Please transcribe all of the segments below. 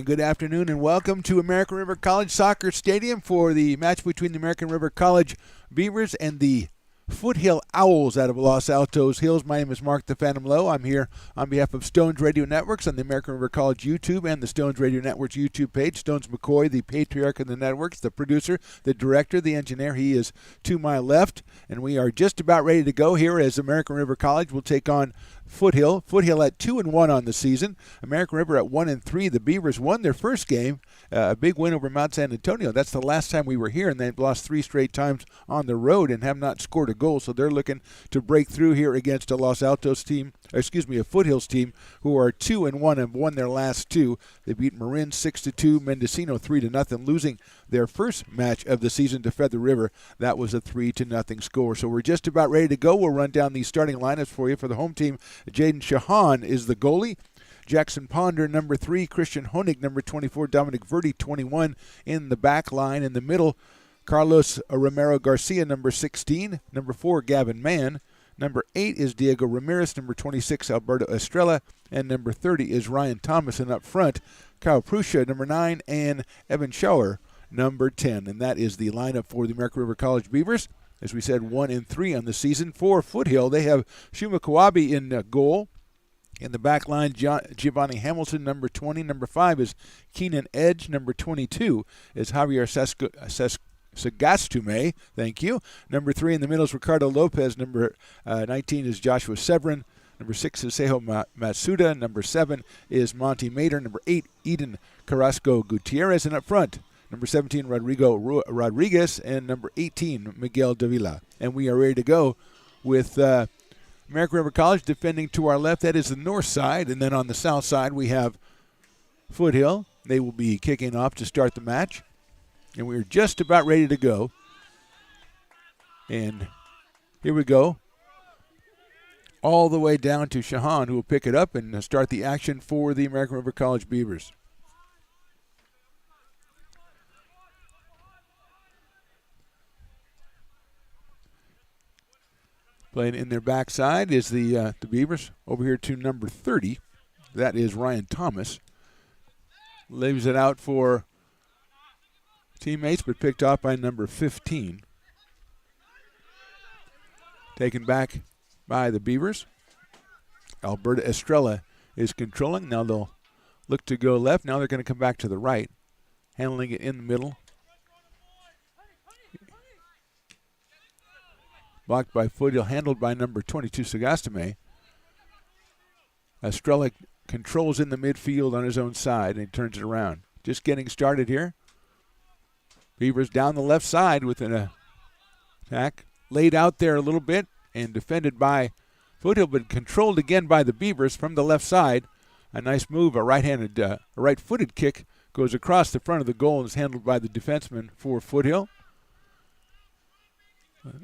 good afternoon, and welcome to American River College Soccer Stadium for the match between the American River College Beavers and the Foothill Owls out of Los Altos Hills. My name is Mark the Phantom Lowe. I'm here on behalf of Stones Radio Networks on the American River College YouTube and the Stones Radio Networks YouTube page. Stones McCoy, the patriarch of the networks, the producer, the director, the engineer. He is to my left, and we are just about ready to go here as American River College will take on Foothill. Foothill at 2-1 on the season. American River at 1-3. The Beavers won their first game, a big win over Mount San Antonio. That's the last time we were here, and they've lost 3 straight times on the road and have not scored a goal. So they're looking to break through here against a Los Altos team, a Foothills team, who are 2-1 and have won their last 2. They beat Marin 6-2, Mendocino 3-0, losing their first match of the season to Feather River. That was a 3-0 score. So we're just about ready to go. We'll run down these starting lineups for you. For the home team, Jaden Shahan is the goalie. Jackson Ponder, number 3. Christian Honig, number 24. Dominic Verdi, 21, in the back line. In the middle, Carlos Romero Garcia, number 16. Number 4, Gavin Mann. Number 8 is Diego Ramirez. Number 26, Alberto Estrella. And number 30 is Ryan Thomas. And up front, Kyle Prusha, number 9, and Evan Schauer, number 10. And that is the lineup for the American River College Beavers. As we said, 1-3 on the season. For Foothill, they have Shuma Kawabi in goal. In the back line, Giovanni Hamilton, number 20. Number 5 is Keenan Edge. Number 22 is Javier Sagastume. Thank you. Number 3 in the middle is Ricardo Lopez. Number 19 is Joshua Severin. Number 6 is Seho Matsuda. Number 7 is Monty Mater. Number 8, Eden Carrasco Gutierrez. And up front, number 17, Rodrigo Rodriguez. And number 18, Miguel Davila. And we are ready to go with American River College defending to our left. That is the north side. And then on the south side, we have Foothill. They will be kicking off to start the match. And we're just about ready to go. And here we go. All the way down to Shahan, who will pick it up and start the action for the American River College Beavers. Playing in their backside is the Beavers. Over here to number 30. That is Ryan Thomas. Leaves it out for teammates, but picked off by number 15. Taken back by the Beavers. Alberta Estrella is controlling. Now they'll look to go left. Now they're going to come back to the right. Handling it in the middle. Blocked by Foothill, handled by number 22, Sagastame. Estrella controls in the midfield on his own side, and he turns it around. Just getting started here. Beavers down the left side with an attack. Laid out there a little bit and defended by Foothill, but controlled again by the Beavers from the left side. A nice move, a right-footed kick goes across the front of the goal and is handled by the defenseman for Foothill.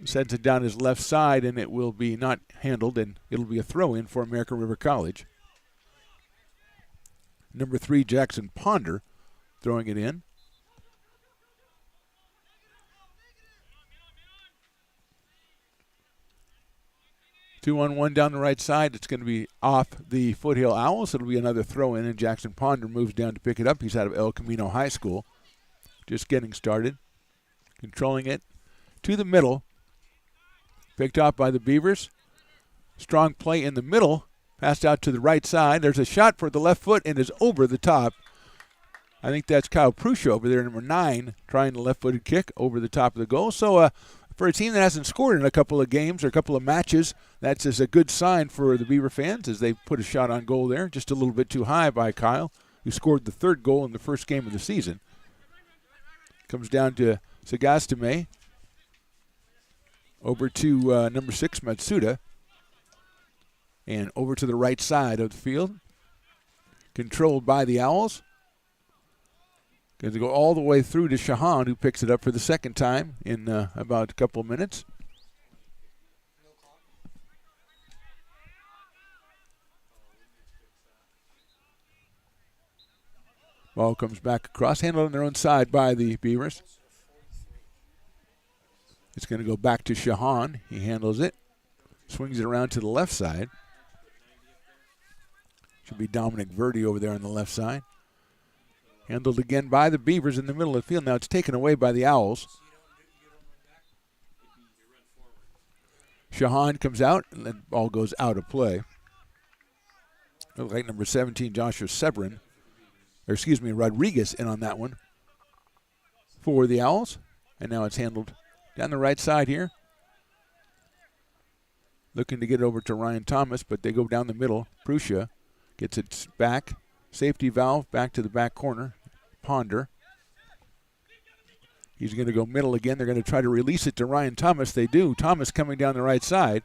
Sends it down his left side, and it will be not handled, and it'll be a throw-in for American River College. Number 3, Jackson Ponder, throwing it in. Two-on-one down the right side. It's going to be off the Foothill Owls. It'll be another throw-in, and Jackson Ponder moves down to pick it up. He's out of El Camino High School. Just getting started. Controlling it to the middle. Picked off by the Beavers. Strong play in the middle. Passed out to the right side. There's a shot for the left foot and is over the top. I think that's Kyle Prusha over there, number 9, trying the left-footed kick over the top of the goal. So for a team that hasn't scored in a couple of games or a couple of matches, that's just a good sign for the Beaver fans as they put a shot on goal there. Just a little bit too high by Kyle, who scored the 3rd goal in the first game of the season. Comes down to Sagastame. Over to number 6, Matsuda. And over to the right side of the field. Controlled by the Owls. Going to go all the way through to Shahan, who picks it up for the second time in about a couple of minutes. Ball comes back across, handled on their own side by the Beavers. It's going to go back to Shahan. He handles it. Swings it around to the left side. Should be Dominic Verdi over there on the left side. Handled again by the Beavers in the middle of the field. Now it's taken away by the Owls. Shahan comes out, and the ball goes out of play. Looks like number 17, Joshua Rodriguez in on that one for the Owls. And now it's handled down the right side here. Looking to get it over to Ryan Thomas, but they go down the middle. Prussia gets it back. Safety valve back to the back corner. Ponder. He's going to go middle again. They're going to try to release it to Ryan Thomas. They do. Thomas coming down the right side.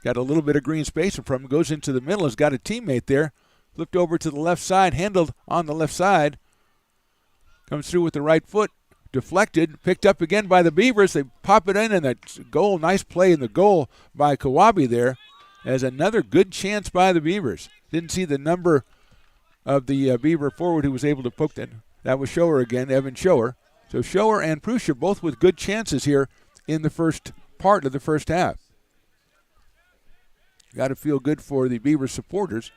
Got a little bit of green space in front of him. Goes into the middle. Has got a teammate there. Flipped over to the left side. Handled on the left side. Comes through with the right foot. Deflected. Picked up again by the Beavers. They pop it in, and that goal. Nice play in the goal by Kawabi there. As another good chance by the Beavers. Didn't see the number of the Beaver forward who was able to poke that. That was Shower again, Evan Shower. So Shower and Prussia both with good chances here in the first part of the first half. Got to feel good for the Beaver supporters.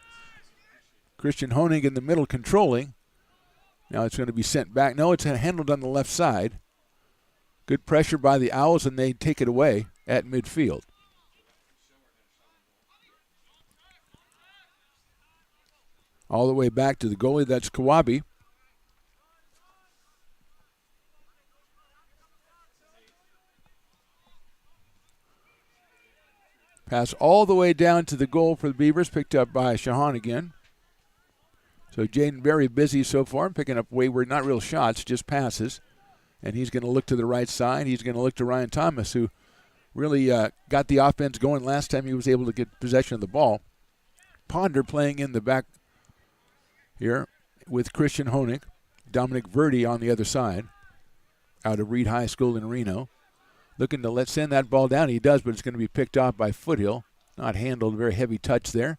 Christian Honig in the middle controlling. Now it's going to be sent back. No, it's handled on the left side. Good pressure by the Owls, and they take it away at midfield. All the way back to the goalie, that's Kawabi. Pass all the way down to the goal for the Beavers, picked up by Shahan again. So Jaden very busy so far, picking up wayward, not real shots, just passes. And he's going to look to the right side. He's going to look to Ryan Thomas, who really got the offense going last time he was able to get possession of the ball. Ponder playing in the back here with Christian Honig. Dominic Verdi on the other side, out of Reed High School in Reno. Looking to send that ball down. He does, but it's going to be picked off by Foothill. Not handled. Very heavy touch there.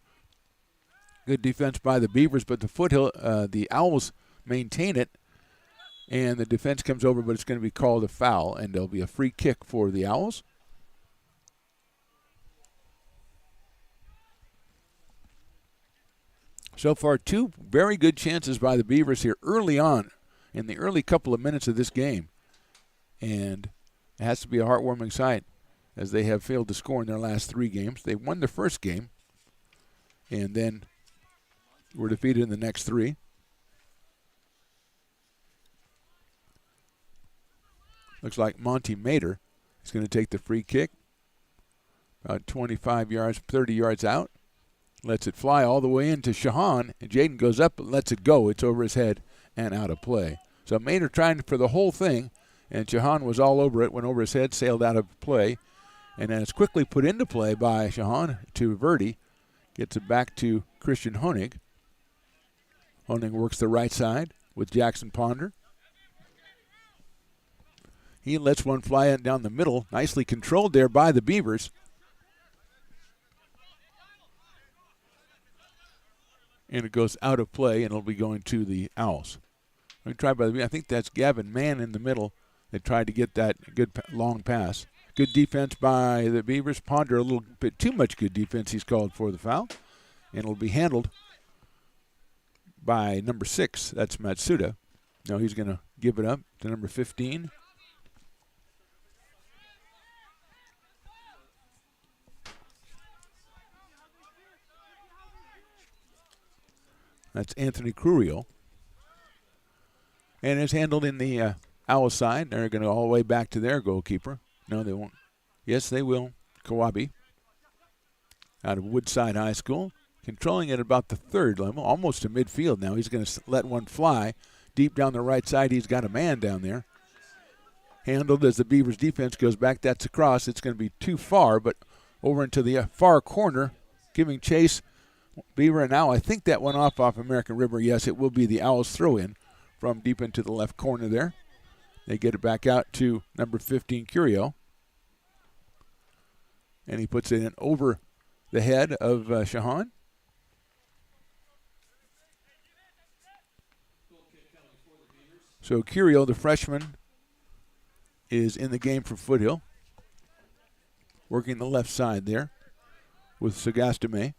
Good defense by the Beavers, but the Owls maintain it. And the defense comes over, but it's going to be called a foul, and there'll be a free kick for the Owls. So far, two very good chances by the Beavers here early on in the early couple of minutes of this game. And it has to be a heartwarming sight as they have failed to score in their last three games. They won the first game and then were defeated in the next three. Looks like Monty Mater is going to take the free kick. About 25 yards, 30 yards out. Lets it fly all the way into Shahan, and Jaden goes up and lets it go. It's over his head and out of play. So Mater trying for the whole thing, and Shahan was all over it, went over his head, sailed out of play, and then it's quickly put into play by Shahan to Verdi. Gets it back to Christian Honig. Honig works the right side with Jackson Ponder. He lets one fly in down the middle, nicely controlled there by the Beavers. And it goes out of play, and it'll be going to the Owls. I think that's Gavin Mann in the middle. They tried to get that good long pass. Good defense by the Beavers. Ponder a little bit too much good defense. He's called for the foul. And it'll be handled by number 6. That's Matsuda. Now he's going to give it up to number 15. That's Anthony Crurio. And it's handled in the Owl side. They're going to go all the way back to their goalkeeper. No, they won't. Yes, they will. Kawabi out of Woodside High School. Controlling it about the third level, almost to midfield now. He's going to let one fly. Deep down the right side, he's got a man down there. Handled as the Beavers defense goes back. That's across. It's going to be too far, but over into the far corner, giving chase. Beaver and Owl. I think that went off American River. Yes, it will be the Owls throw-in from deep into the left corner there. They get it back out to number 15, Curio. And he puts it in over the head of Shahan. So Curio, the freshman, is in the game for Foothill. Working the left side there with Sagastame.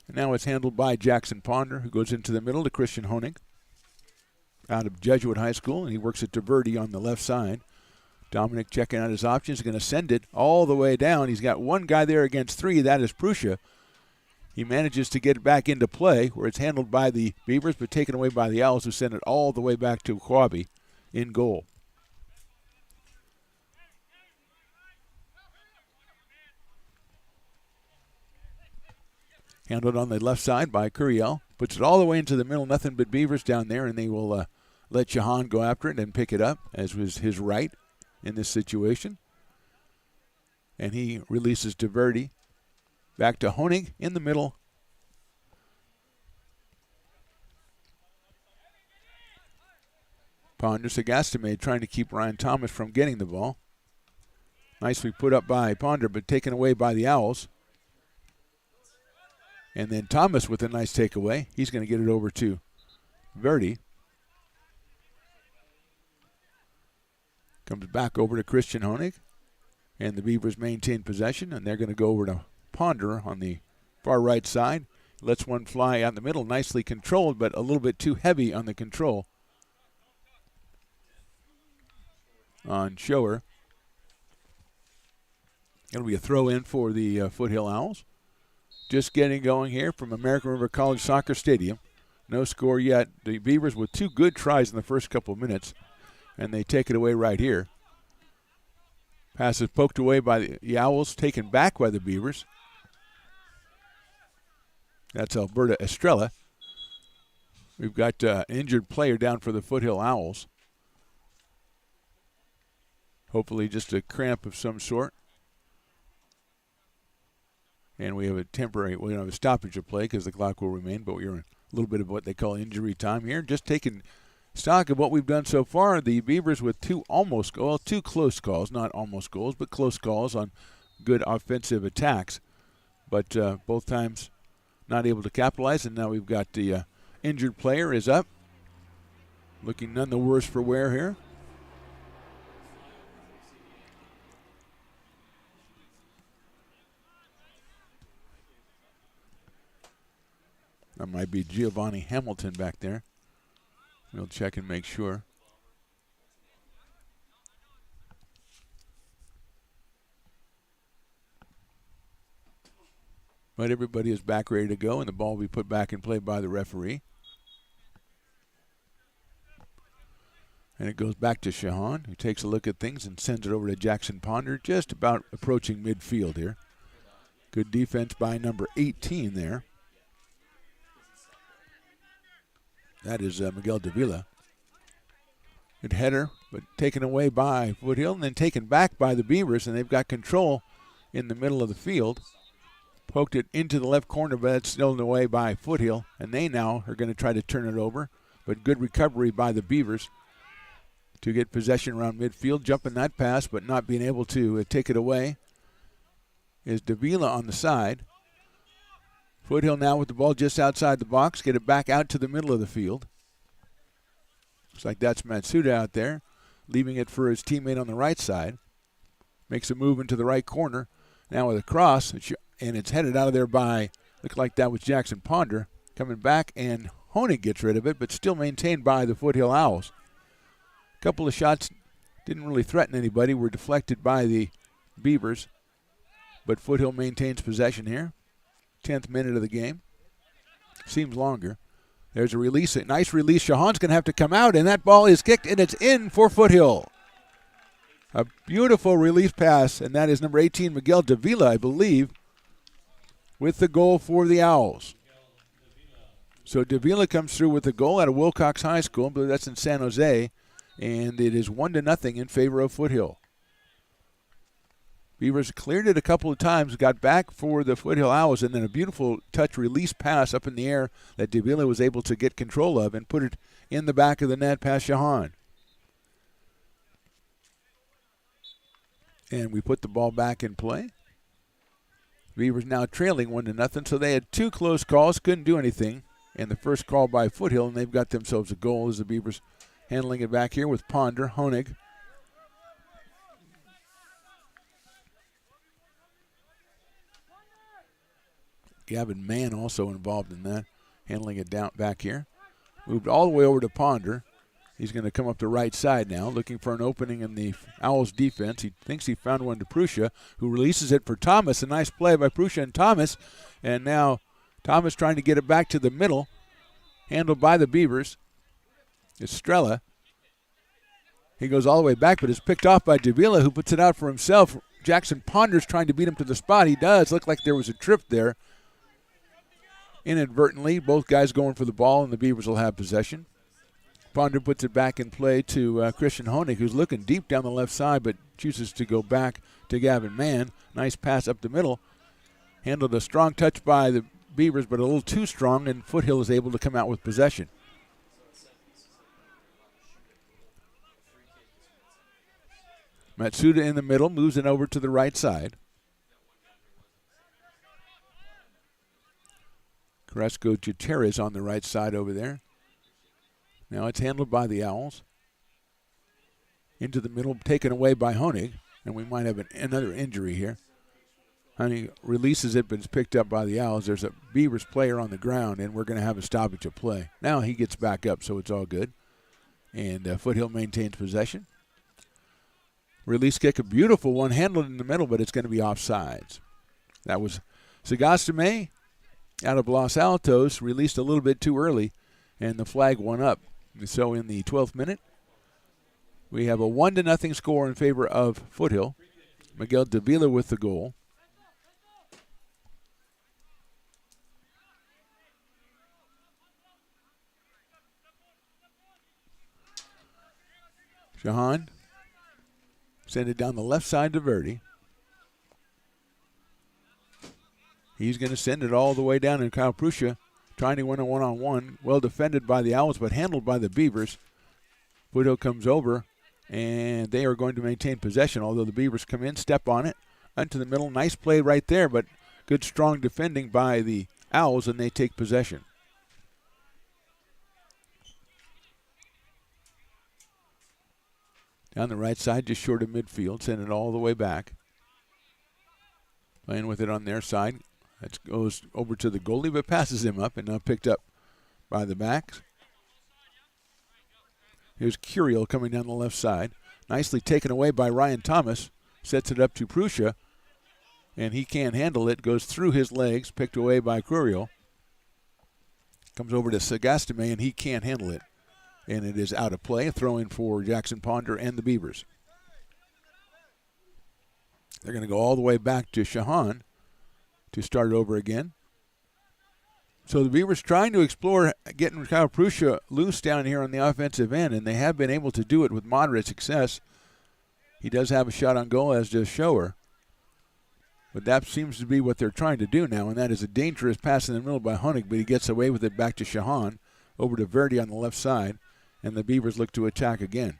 And now it's handled by Jackson Ponder, who goes into the middle to Christian Honig. out of Jesuit High School, and he works at Diverty on the left side. Dominic checking out his options, going to send it all the way down. He's got one guy there against three. That is Prussia. He manages to get it back into play where it's handled by the Beavers but taken away by the Owls, who send it all the way back to Quabi in goal. Handled on the left side by Curiel. Puts it all the way into the middle. Nothing but Beavers down there, and they will let Shahan go after it and pick it up, as was his right in this situation. And he releases to Verdi. Back to Honig in the middle. Ponder Sagastame trying to keep Ryan Thomas from getting the ball. Nicely put up by Ponder, but taken away by the Owls. And then Thomas with a nice takeaway. He's going to get it over to Verdi. Comes back over to Christian Honig. And the Beavers maintain possession, and they're going to go over to Ponder on the far right side. Lets one fly out in the middle, nicely controlled, but a little bit too heavy on the control on Shower. It'll be a throw in for the Foothill Owls. Just getting going here from American River College Soccer Stadium. No score yet. The Beavers with two good tries in the first couple of minutes, and they take it away right here. Pass is poked away by the Owls, taken back by the Beavers. That's Alberta Estrella. We've got an injured player down for the Foothill Owls. Hopefully just a cramp of some sort. And we have we don't have a stoppage of play because the clock will remain, but we're in a little bit of what they call injury time here. Just taking stock of what we've done so far. The Beavers with two close calls, not almost goals, but close calls on good offensive attacks. But both times not able to capitalize, and now we've got the injured player is up. Looking none the worse for wear here. That might be Giovanni Hamilton back there. We'll check and make sure. But everybody is back ready to go, and the ball will be put back in play by the referee. And it goes back to Shahan, who takes a look at things and sends it over to Jackson Ponder, just about approaching midfield here. Good defense by number 18 there. That is Miguel Davila. Good header, but taken away by Foothill and then taken back by the Beavers, and they've got control in the middle of the field. Poked it into the left corner, but it's stolen away by Foothill, and they now are going to try to turn it over. But good recovery by the Beavers to get possession around midfield, jumping that pass, but not being able to take it away is Davila on the side. Foothill now with the ball just outside the box, get it back out to the middle of the field. Looks like that's Matsuda out there, leaving it for his teammate on the right side. Makes a move into the right corner. Now with a cross, and it's headed out of there by, looked like that was Jackson Ponder. Coming back, and Honig gets rid of it, but still maintained by the Foothill Owls. A couple of shots didn't really threaten anybody, were deflected by the Beavers. But Foothill maintains possession here. 10th minute of the game. Seems longer. There's a release, a nice release. Shahan's going to have to come out, and that ball is kicked, and it's in for Foothill. A beautiful release pass, and that is number 18, Miguel Davila, I believe, with the goal for the Owls. So Davila comes through with the goal out of Wilcox High School. I believe that's in San Jose, and it is 1-0 in favor of Foothill. Beavers cleared it a couple of times, got back for the Foothill Owls, and then a beautiful touch release pass up in the air that Davila was able to get control of and put it in the back of the net past Shahan. And we put the ball back in play. Beavers now trailing 1-0, so they had two close calls, couldn't do anything. And the first call by Foothill, and they've got themselves a goal as the Beavers handling it back here with Ponder, Honig. Gavin Mann also involved in that, handling it down back here. Moved all the way over to Ponder. He's going to come up the right side now, looking for an opening in the Owls defense. He thinks he found one to Prussia, who releases it for Thomas. A nice play by Prussia and Thomas. And now Thomas trying to get it back to the middle, handled by the Beavers. Estrella. He goes all the way back, but is picked off by Davila, who puts it out for himself. Jackson Ponders trying to beat him to the spot. He does. Look like there was a trip there. Inadvertently, both guys going for the ball, and the Beavers will have possession. Ponder puts it back in play to Christian Honig, who's looking deep down the left side, but chooses to go back to Gavin Mann. Nice pass up the middle. Handled a strong touch by the Beavers, but a little too strong, and Foothill is able to come out with possession. Matsuda in the middle, moves it over to the right side. Carrasco Gutierrez on the right side over there. Now it's handled by the Owls. Into the middle, taken away by Honig, and we might have another injury here. Honig releases it, but it's picked up by the Owls. There's a Beavers player on the ground, and we're going to have a stoppage of play. Now he gets back up, so it's all good. And Foothill maintains possession. Release kick, a beautiful one, handled in the middle, but it's going to be offsides. That was Sagastame out of Los Altos, released a little bit too early, and the flag went up. So in the 12th minute, we have a 1-0 score in favor of Foothill. Miguel Davila with the goal. Shahan send it down the left side to Verdi. He's going to send it all the way down, and Kyle Prussia trying to win a one-on-one. Well defended by the Owls, but handled by the Beavers. Foothill comes over, and they are going to maintain possession, although the Beavers come in, step on it, into the middle. Nice play right there, but good strong defending by the Owls, and they take possession. Down the right side, just short of midfield, send it all the way back. Playing with it on their side. That goes over to the goalie, but passes him up, and now picked up by the backs. Here's Curiel coming down the left side. Nicely taken away by Ryan Thomas. Sets it up to Prussia, and he can't handle it. Goes through his legs, picked away by Curiel. Comes over to Sagastame, and he can't handle it. And it is out of play. A throw-in for Jackson Ponder and the Beavers. They're going to go all the way back to Shahan to start it over again. So the Beavers trying to explore getting Kyle Prussia loose down here on the offensive end, and they have been able to do it with moderate success. He does have a shot on goal, as does Shower. But that seems to be what they're trying to do now, and that is a dangerous pass in the middle by Honig, but he gets away with it back to Shahan, over to Verdi on the left side, and the Beavers look to attack again.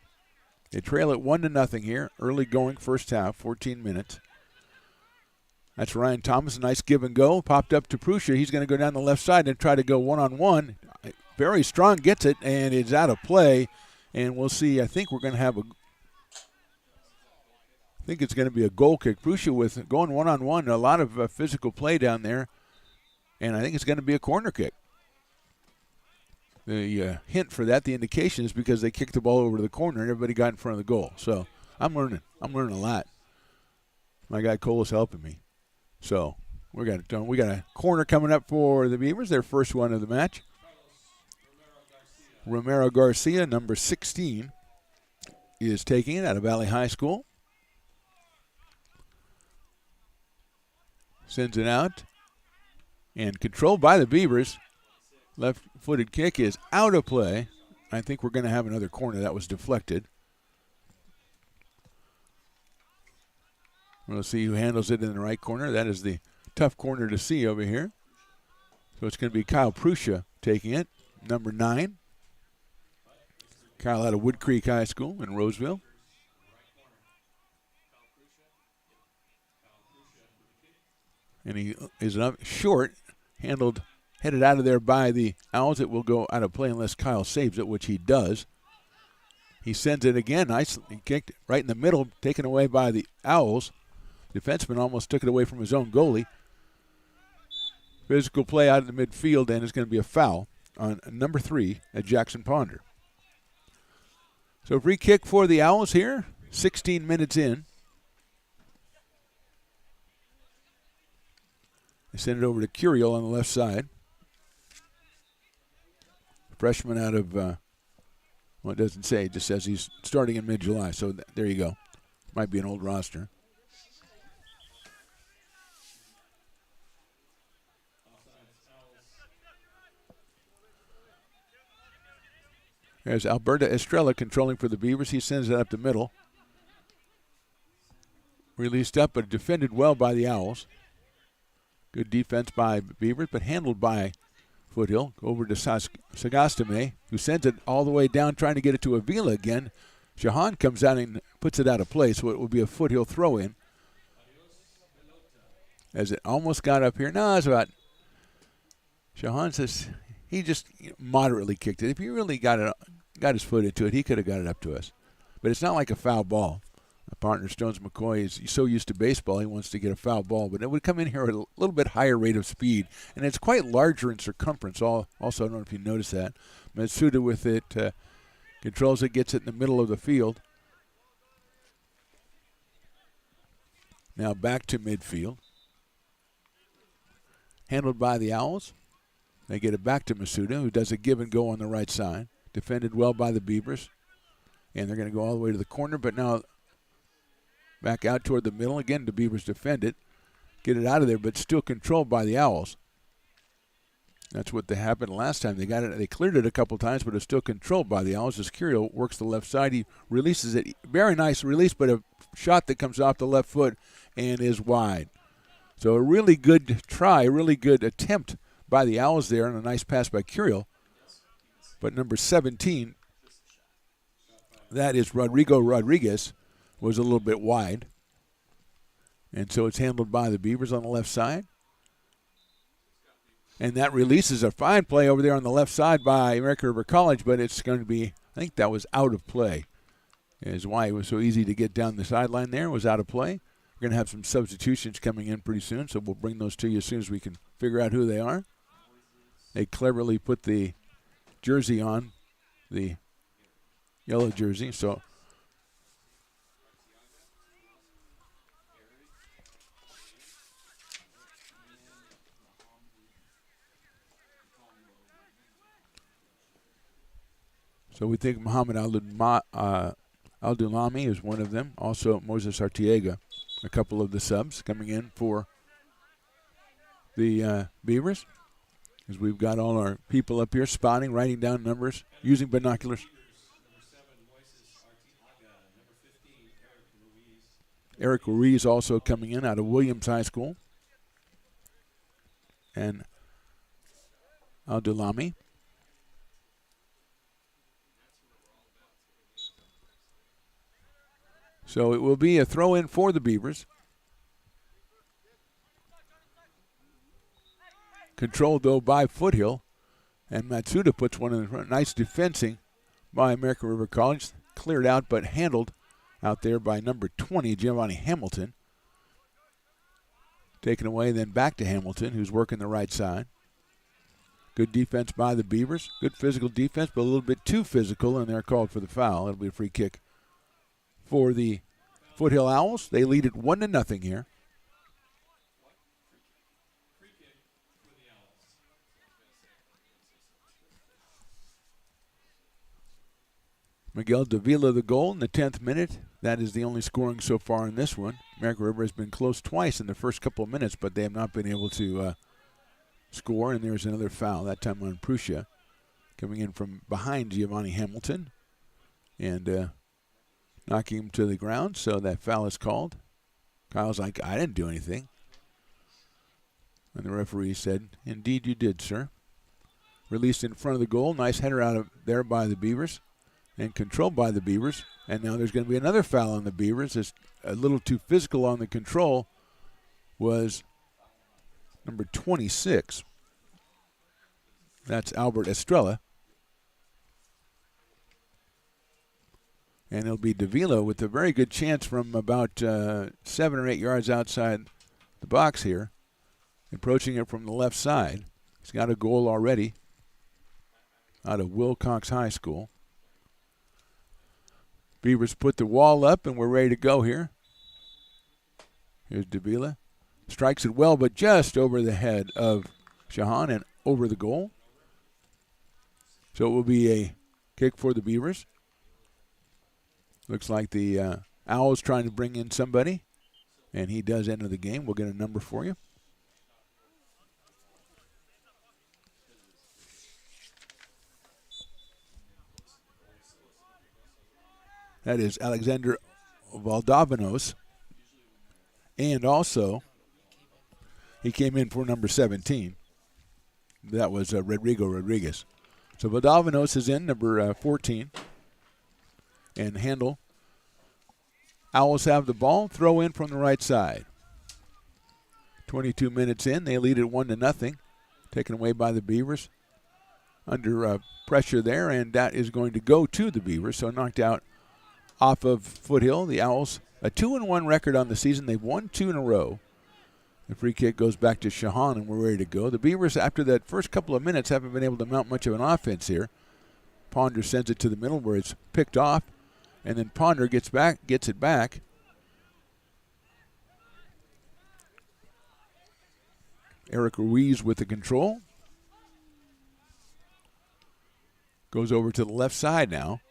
They trail it 1-0 here, early going first half, 14 minutes. That's Ryan Thomas, a nice give and go. Popped up to Prussia. He's going to go down the left side and try to go one-on-one. Very strong, gets it, and it's out of play. And we'll see. I think we're going to have I think it's going to be a goal kick. Prussia with going one-on-one, a lot of physical play down there. And I think it's going to be a corner kick. The hint for that, the indication, is because they kicked the ball over to the corner and everybody got in front of the goal. So I'm learning. I'm learning a lot. My guy Cole is helping me. So we got it done. We got a corner coming up for the Beavers, their first one of the match. Romero Garcia, number 16, is taking it out of Valley High School. Sends it out. And controlled by the Beavers. Left-footed kick is out of play. I think we're going to have another corner that was deflected. We'll see who handles it in the right corner. That is the tough corner to see over here. So it's going to be Kyle Prussia taking it, number 9. Kyle out of Wood Creek High School in Roseville. And he is up short, headed out of there by the Owls. It will go out of play unless Kyle saves it, which he does. He sends it again, nicely kicked right in the middle, taken away by the Owls. Defenseman almost took it away from his own goalie. Physical play out of the midfield, and it's going to be a foul on number 3 at Jackson Ponder. So free kick for the Owls here, 16 minutes in. They send it over to Curiel on the left side. Freshman out of, well, it doesn't say. It just says he's starting in mid-July. So there you go. Might be an old roster. There's Alberta Estrella controlling for the Beavers. He sends it up the middle. Released up, but defended well by the Owls. Good defense by Beavers, but handled by Foothill. Over to Sagastame, who sends it all the way down, trying to get it to Avila again. Shahan comes out and puts it out of play, so it will be a Foothill throw-in. As it almost got up here. No, it's about. Shahan says he just moderately kicked it. If he really got his foot into it, he could have got it up to us. But it's not like a foul ball. My partner, Stones McCoy, is so used to baseball, he wants to get a foul ball. But it would come in here at a little bit higher rate of speed. And it's quite larger in circumference. Also, I don't know if you noticed that. Matsuda with it controls it, gets it in the middle of the field. Now back to midfield. Handled by the Owls. They get it back to Masuda, who does a give and go on the right side. Defended well by the Beavers. And they're going to go all the way to the corner, but now back out toward the middle. Again, the Beavers defend it. Get it out of there, but still controlled by the Owls. That's what happened last time. They got it. They cleared it a couple times, but it's still controlled by the Owls as Curiel works the left side. He releases it. Very nice release, but a shot that comes off the left foot and is wide. So a really good try, a really good attempt by the Owls there, and a nice pass by Curiel. But number 17, that is Rodrigo Rodriguez, was a little bit wide. And so it's handled by the Beavers on the left side. And that releases a fine play over there on the left side by American River College, but it's going to be, I think that was out of play. Is why it was so easy to get down the sideline there. It was out of play. We're going to have some substitutions coming in pretty soon, so we'll bring those to you as soon as we can figure out who they are. They cleverly put the jersey on, the yellow jersey, so we think Muhammad Al-Dulami is one of them. Also Moses Artiega, a couple of the subs coming in for the Beavers. As we've got all our people up here spotting, writing down numbers, using binoculars. Eric Ruiz also coming in out of Williams High School. And Al-Dulami. So it will be a throw-in for the Beavers. Controlled, though, by Foothill. And Matsuda puts one in the front. Nice defensing by American River College. Cleared out, but handled out there by number 20, Giovanni Hamilton. Taken away, then back to Hamilton, who's working the right side. Good defense by the Beavers. Good physical defense, but a little bit too physical, and they're called for the foul. It'll be a free kick for the Foothill Owls. They lead it 1-0 here. Miguel Davila the goal in the 10th minute. That is the only scoring so far in this one. American River has been close twice in the first couple of minutes, but they have not been able to score, and there's another foul, that time on Prussia, coming in from behind Giovanni Hamilton and knocking him to the ground, so that foul is called. Kyle's like, I didn't do anything. And the referee said, indeed you did, sir. Released in front of the goal. Nice header out of there by the Beavers and controlled by the Beavers. And now there's going to be another foul on the Beavers. It's a little too physical on the control. Was number 26. That's Albert Estrella. And it'll be Davila with a very good chance from about 7 or 8 yards outside the box here. Approaching it from the left side. He's got a goal already out of Wilcox High School. Beavers put the wall up, and we're ready to go here. Here's Davila. Strikes it well, but just over the head of Shahan and over the goal. So it will be a kick for the Beavers. Looks like the Owls trying to bring in somebody, and he does enter the game. We'll get a number for you. That is Alexander Valdovinos. And also, he came in for number 17. That was Rodrigo Rodriguez. So Valdovinos is in, number 14. And handle. Owls have the ball. Throw in from the right side. 22 minutes in. They lead it 1-0. Taken away by the Beavers. Under pressure there, and that is going to go to the Beavers. So knocked out off of Foothill. The Owls, a 2-1 record on the season. They've won 2 in a row. The free kick goes back to Shahan, and we're ready to go. The Beavers, after that first couple of minutes, haven't been able to mount much of an offense here. Ponder sends it to the middle where it's picked off, and then Ponder gets it back. Eric Ruiz with the control. Goes over to the left side now.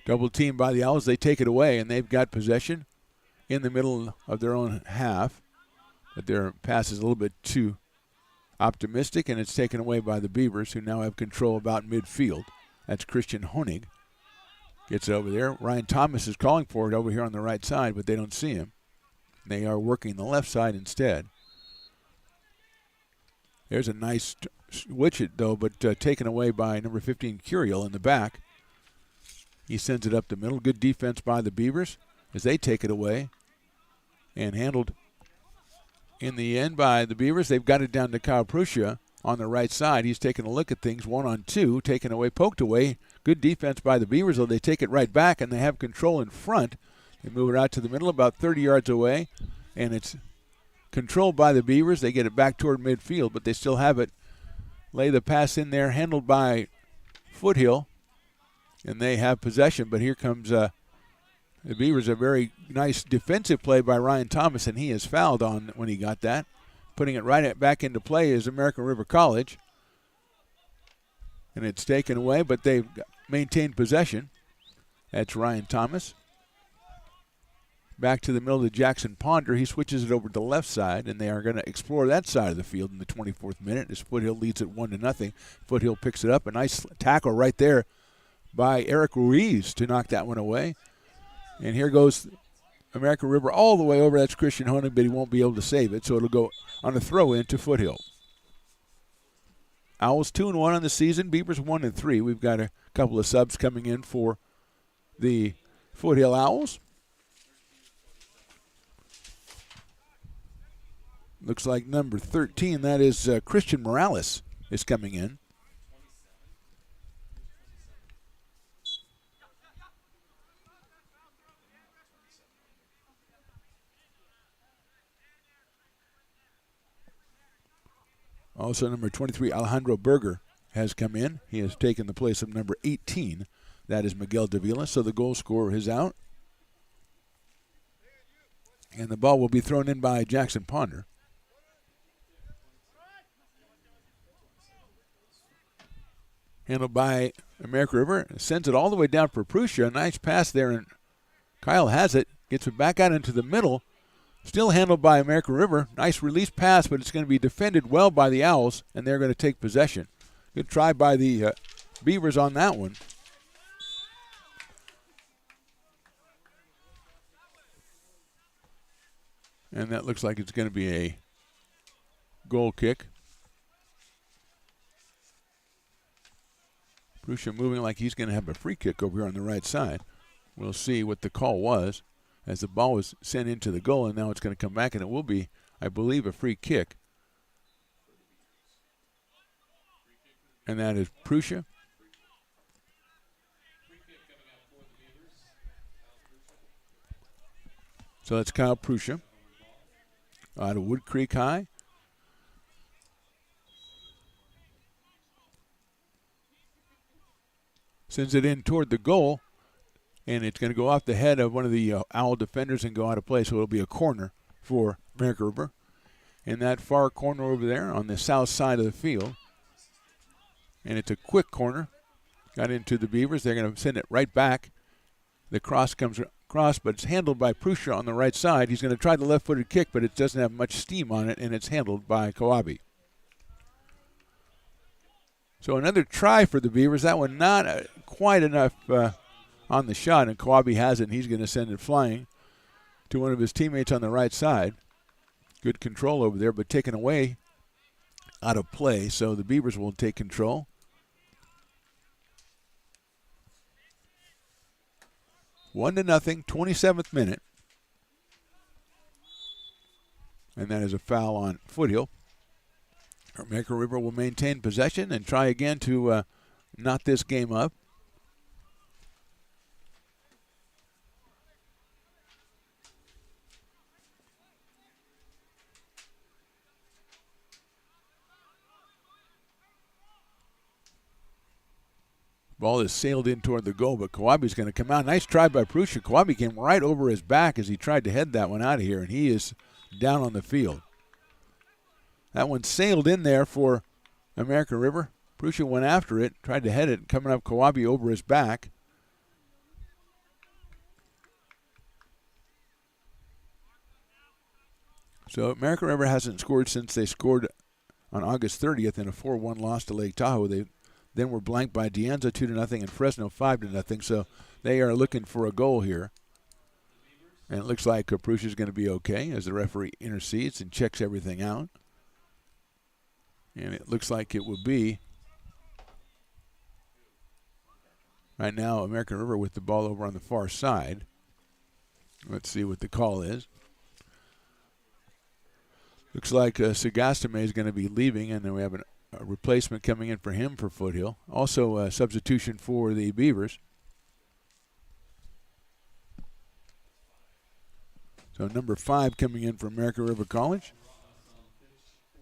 Double team by the Owls. They take it away, and they've got possession in the middle of their own half. But their pass is a little bit too optimistic, and it's taken away by the Beavers, who now have control about midfield. That's Christian Honig. Gets it over there. Ryan Thomas is calling for it over here on the right side, but they don't see him. They are working the left side instead. There's a nice switch it, though, but taken away by number 15, Curiel, in the back. He sends it up the middle. Good defense by the Beavers as they take it away. And handled in the end by the Beavers. They've got it down to Kyle Prussia on the right side. He's taking a look at things. 1-on-2, taken away, poked away. Good defense by the Beavers, though they take it right back, and they have control in front. They move it out to the middle, about 30 yards away, and it's controlled by the Beavers. They get it back toward midfield, but they still have it. Lay the pass in there, handled by Foothill, and they have possession. But here comes the Beavers. A very nice defensive play by Ryan Thomas, and he is fouled on when he got that. Putting it right back into play is American River College. And it's taken away, but they've maintained possession. That's Ryan Thomas. Back to the middle to Jackson Ponder. He switches it over to the left side, and they are going to explore that side of the field in the 24th minute as Foothill leads it 1-0. Foothill picks it up. A nice tackle right there by Eric Ruiz to knock that one away. And here goes American River all the way over. That's Christian Honig, but he won't be able to save it, so it'll go on a throw-in to Foothill. Owls 2-1 on the season. Beavers 1-3. We've got a couple of subs coming in for the Foothill Owls. Looks like number 13, that is Christian Morales, is coming in. Also, number 23, Alejandro Berger, has come in. He has taken the place of number 18. That is Miguel Davila, so the goal scorer is out. And the ball will be thrown in by Jackson Ponder. Handled by American River. Sends it all the way down for Prussia. A nice pass there, and Kyle has it. Gets it back out into the middle. Still handled by American River. Nice release pass, but it's going to be defended well by the Owls, and they're going to take possession. Good try by the Beavers on that one. And that looks like it's going to be a goal kick. Prussia moving like he's going to have a free kick over here on the right side. We'll see what the call was as the ball was sent into the goal, and now it's going to come back, and it will be, I believe, a free kick. And that is Prussia. So that's Kyle Prussia out of Wood Creek High. Sends it in toward the goal, and it's going to go off the head of one of the Owl defenders and go out of play, so it'll be a corner for American River. In that far corner over there on the south side of the field. And it's a quick corner. Got into the Beavers. They're going to send it right back. The cross comes across, but it's handled by Prussia on the right side. He's going to try the left-footed kick, but it doesn't have much steam on it, and it's handled by Kawabe. So another try for the Beavers. That one not quite enough on the shot, and Kawabe has it, and he's going to send it flying to one of his teammates on the right side. Good control over there, but taken away out of play, so the Beavers will take control. 1-0, 27th minute. And that is a foul on Foothill. American River will maintain possession and try again to knot this game up. Ball is sailed in toward the goal, but Kawabe's going to come out. Nice try by Prussia. Kawabe came right over his back as he tried to head that one out of here, and he is down on the field. That one sailed in there for American River. Prussia went after it, tried to head it, coming up Kawabe over his back. So American River hasn't scored since they scored on August 30th in a 4-1 loss to Lake Tahoe. They then were blanked by De Anza 2-0 and Fresno 5-0. So they are looking for a goal here. And it looks like Prussia is going to be okay as the referee intercedes and checks everything out. And it looks like it will be right now American River with the ball over on the far side. Let's see what the call is. Looks like Sagastame is going to be leaving, and then we have a replacement coming in for him for Foothill. Also a substitution for the Beavers. So number 5 coming in for American River College.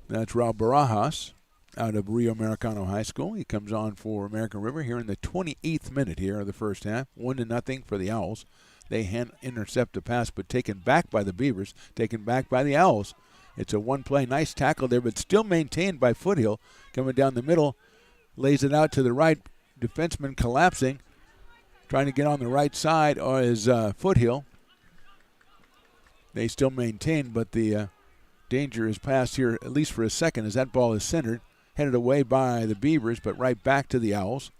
That's Raul Barajas out of Rio Americano High School. He comes on for American River here in the 28th minute here of the first half. 1-0 for the Owls. They intercept a pass, but taken back by the Beavers, taken back by the Owls. It's a one-play, nice tackle there, but still maintained by Foothill. Coming down the middle, lays it out to the right. Defenseman collapsing, trying to get on the right side is Foothill. They still maintain, but the danger is passed here, at least for a second, as that ball is centered. Headed away by the Beavers, but right back to the Owls.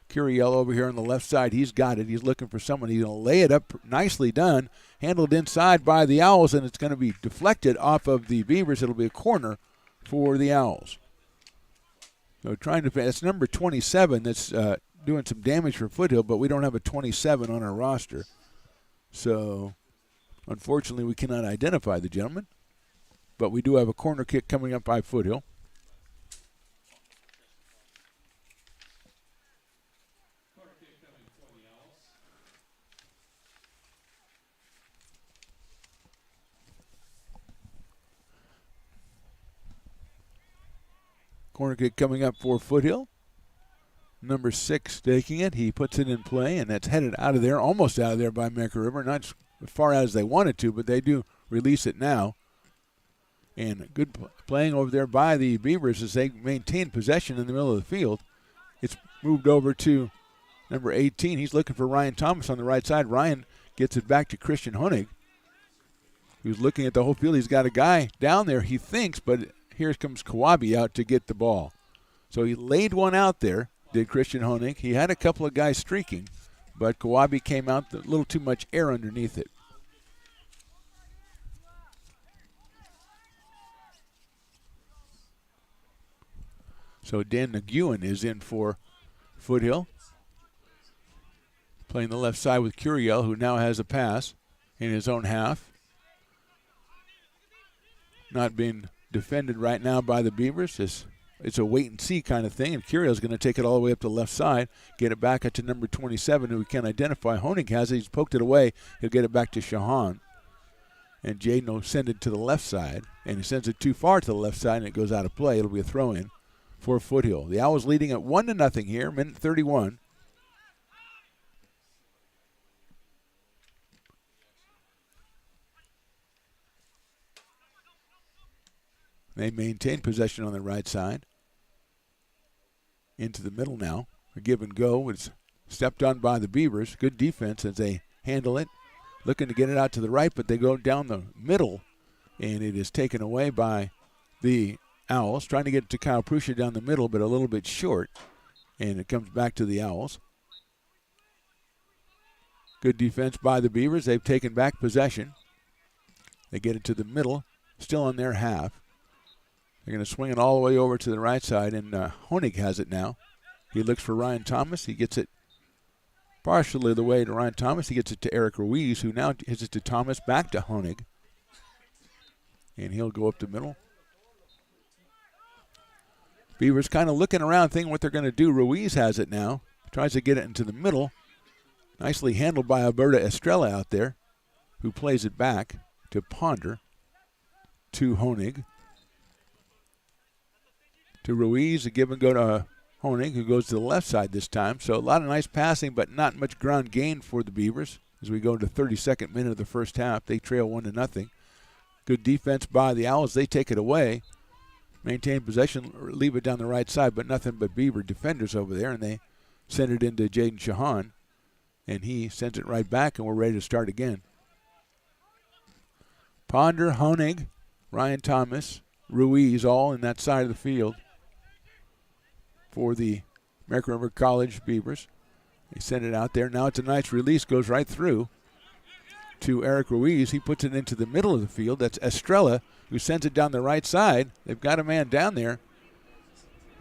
Curiel over here on the left side, he's got it. He's looking for someone. He's going to lay it up, nicely done. Handled inside by the Owls, and it's going to be deflected off of the Beavers. It'll be a corner for the Owls. So trying to, that's number 27 that's doing some damage for Foothill, but we don't have a 27 on our roster. So unfortunately, we cannot identify the gentleman, but we do have a corner kick coming up by Foothill. Corner kick coming up for Foothill. Number 6 taking it. He puts it in play, and that's headed out of there, almost out of there by American River. Not as far out as they wanted to, but they do release it now. And good playing over there by the Beavers as they maintain possession in the middle of the field. It's moved over to number 18. He's looking for Ryan Thomas on the right side. Ryan gets it back to Christian Honig, who's looking at the whole field. He's got a guy down there, he thinks, but here comes Kawabe out to get the ball. So he laid one out there, did Christian Honig. He had a couple of guys streaking, but Kawabe came out, a little too much air underneath it. So Dan Nguyen is in for Foothill. Playing the left side with Curiel, who now has a pass in his own half. Not being defended right now by the Beavers. It's a wait-and-see kind of thing, and Curiel's going to take it all the way up to the left side, get it back to number 27, who we can't identify. Honig has it. He's poked it away. He'll get it back to Shahan. And Jaden will send it to the left side, and he sends it too far to the left side, and it goes out of play. It'll be a throw-in for Foothill. The Owls leading at 1-0 here, minute 31. They maintain possession on the right side. Into the middle now. A give and go. It's stepped on by the Beavers. Good defense as they handle it. Looking to get it out to the right, but they go down the middle, and it is taken away by the Owls. Trying to get it to Kyle Prussia down the middle, but a little bit short, and it comes back to the Owls. Good defense by the Beavers. They've taken back possession. They get it to the middle, still on their half. They're going to swing it all the way over to the right side, and Honig has it now. He looks for Ryan Thomas. He gets it partially the way to Ryan Thomas. He gets it to Eric Ruiz, who now hits it to Thomas, back to Honig. And he'll go up the middle. Beavers kind of looking around, thinking what they're going to do. Ruiz has it now. Tries to get it into the middle. Nicely handled by Alberta Estrella out there, who plays it back to Ponder, to Honig, to Ruiz. A give and go to Honig, who goes to the left side this time. So a lot of nice passing, but not much ground gain for the Beavers. As we go into the 32nd minute of the first half, they trail 1-0. Good defense by the Owls. They take it away, maintain possession, leave it down the right side, but nothing but Beaver defenders over there, and they send it into Jaden Shahan, and he sends it right back, and we're ready to start again. Ponder, Honig, Ryan Thomas, Ruiz, all in that side of the field for the American River College Beavers. They send it out there. Now it's a nice release, goes right through to Eric Ruiz. He puts it into the middle of the field. That's Estrella, who sends it down the right side. They've got a man down there.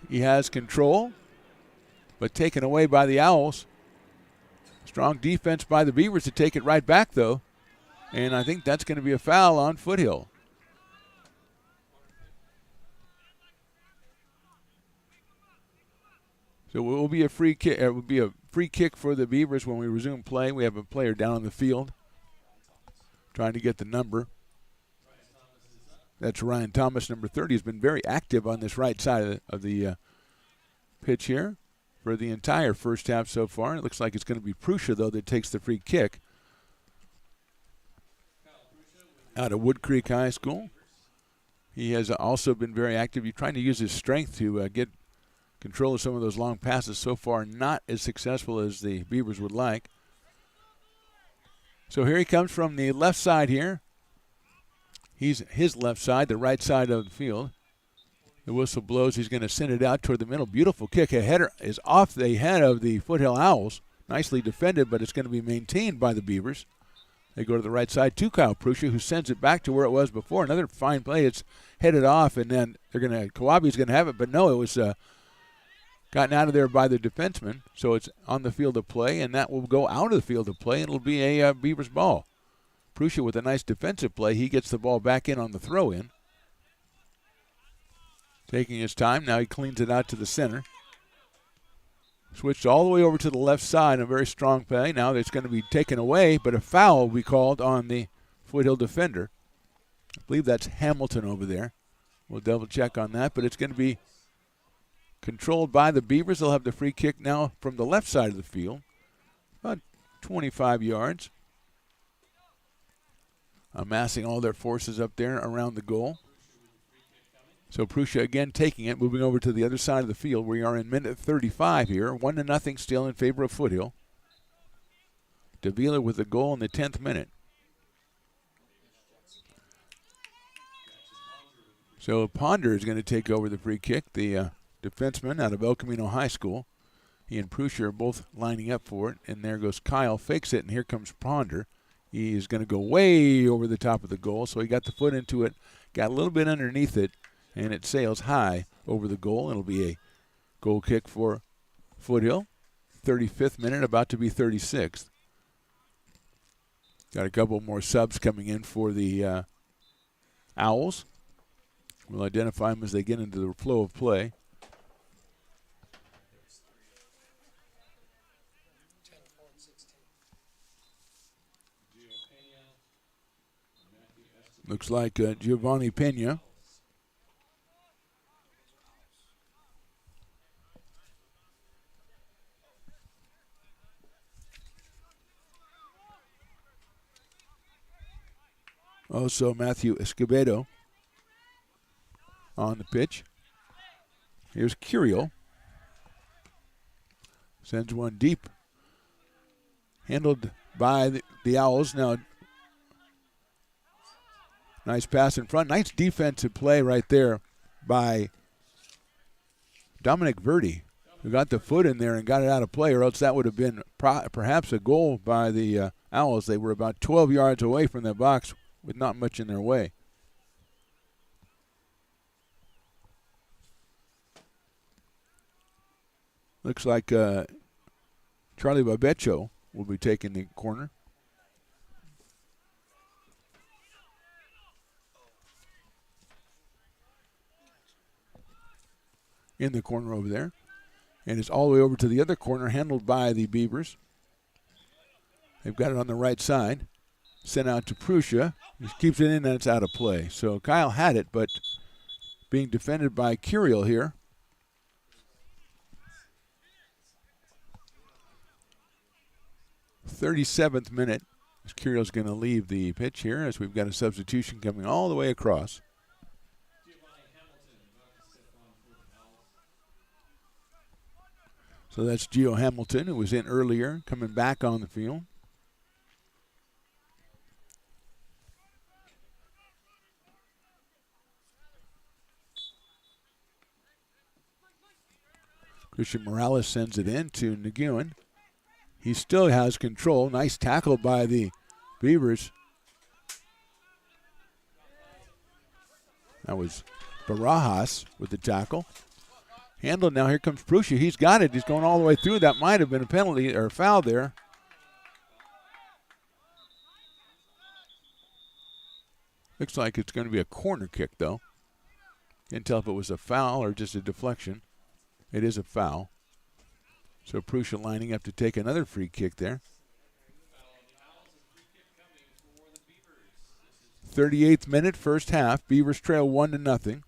He has control, but taken away by the Owls. Strong defense by the Beavers to take it right back, though. And I think that's going to be a foul on Foothill. So it will be a free kick. It will be a free kick for the Beavers when we resume play. We have a player down on the field trying to get the number. That's Ryan Thomas, number 30. Has been very active on this right side of the pitch here for the entire first half so far. It looks like it's going to be Prussia, though, that takes the free kick out of Wood Creek High School. He has also been very active. He's trying to use his strength to get control of some of those long passes. So far, not as successful as the Beavers would like. So here he comes from the left side here. He's his left side, the right side of the field. The whistle blows. He's going to send it out toward the middle. Beautiful kick. A header is off the head of the Foothill Owls. Nicely defended, but it's going to be maintained by the Beavers. They go to the right side to Kyle Prussia, who sends it back to where it was before. Another fine play. It's headed off, and then Kawabi's going to have it, but no, it was gotten out of there by the defenseman. So it's on the field of play, and that will go out of the field of play, and it'll be a Beavers ball. Prussia with a nice defensive play. He gets the ball back in on the throw-in. Taking his time. Now he cleans it out to the center. Switched all the way over to the left side. A very strong play. Now it's going to be taken away, but a foul will be called on the Foothill defender. I believe that's Hamilton over there. We'll double check on that, but it's going to be controlled by the Beavers. They'll have the free kick now from the left side of the field, about 25 yards. Amassing all their forces up there around the goal. So Prussia again taking it, moving over to the other side of the field. We are in minute 35 here, 1-0 still in favor of Foothill. Davila with the goal in the 10th minute. So Ponder is going to take over the free kick, the defenseman out of El Camino High School. He and Prussia are both lining up for it, and there goes Kyle, fakes it, and here comes Ponder. He is going to go way over the top of the goal, so he got the foot into it, got a little bit underneath it, and it sails high over the goal. It'll be a goal kick for Foothill. 35th minute, about to be 36th. Got a couple more subs coming in for the Owls. We'll identify them as they get into the flow of play. Looks like Giovanni Pena. Also Matthew Escobedo. on the pitch. Here's Curiel. Sends one deep. Handled by the Owls. Now, nice pass in front. Nice defensive play right there by Dominic Verdi, who got the foot in there and got it out of play, or else that would have been perhaps a goal by the Owls. They were about 12 yards away from the box with not much in their way. Looks like Charlie Babecho will be taking the corner. In the corner over there. And it's all the way over to the other corner, handled by the Beavers. They've got it on the right side. Sent out to Prussia. He keeps it in and it's out of play. So Kyle had it, but being defended by Curiel here. 37th minute. Curiel's going to leave the pitch here as we've got a substitution coming all the way across. So that's Gio Hamilton, who was in earlier, coming back on the field. Christian Morales sends it in to Nguyen. He still has control. Nice tackle by the Beavers. That was Barajas with the tackle. Handled now. Here comes Prussia. He's got it. He's going all the way through. That might have been a penalty or a foul there. Looks like it's going to be a corner kick, though. Can't tell if it was a foul or just a deflection. It is a foul. So Prussia lining up to take another free kick there. 38th minute, first half. Beavers trail 1-0.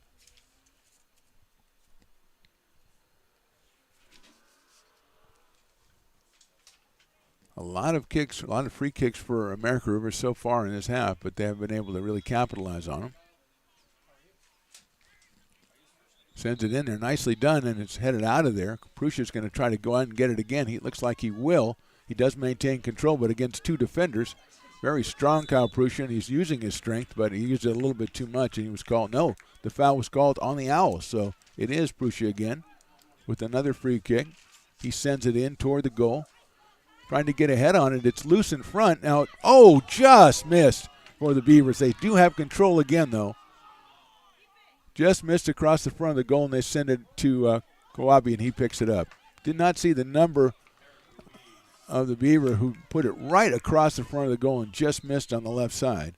A lot of kicks, a lot of free kicks for American River so far in this half, but they haven't been able to really capitalize on them. Sends it in there, nicely done, and it's headed out of there. Prussia's going to try to go out and get it again. He looks like he will. He does maintain control, but against two defenders. Very strong Kyle Prussia, and he's using his strength, but he used it a little bit too much, and he was called. No, the foul was called on the Owls, so it is Prussia again with another free kick. He sends it in toward the goal. Trying to get ahead on it. It's loose in front. Now, just missed for the Beavers. They do have control again, though. Just missed across the front of the goal, and they send it to Kawabi, and he picks it up. Did not see the number of the Beaver who put it right across the front of the goal and just missed on the left side.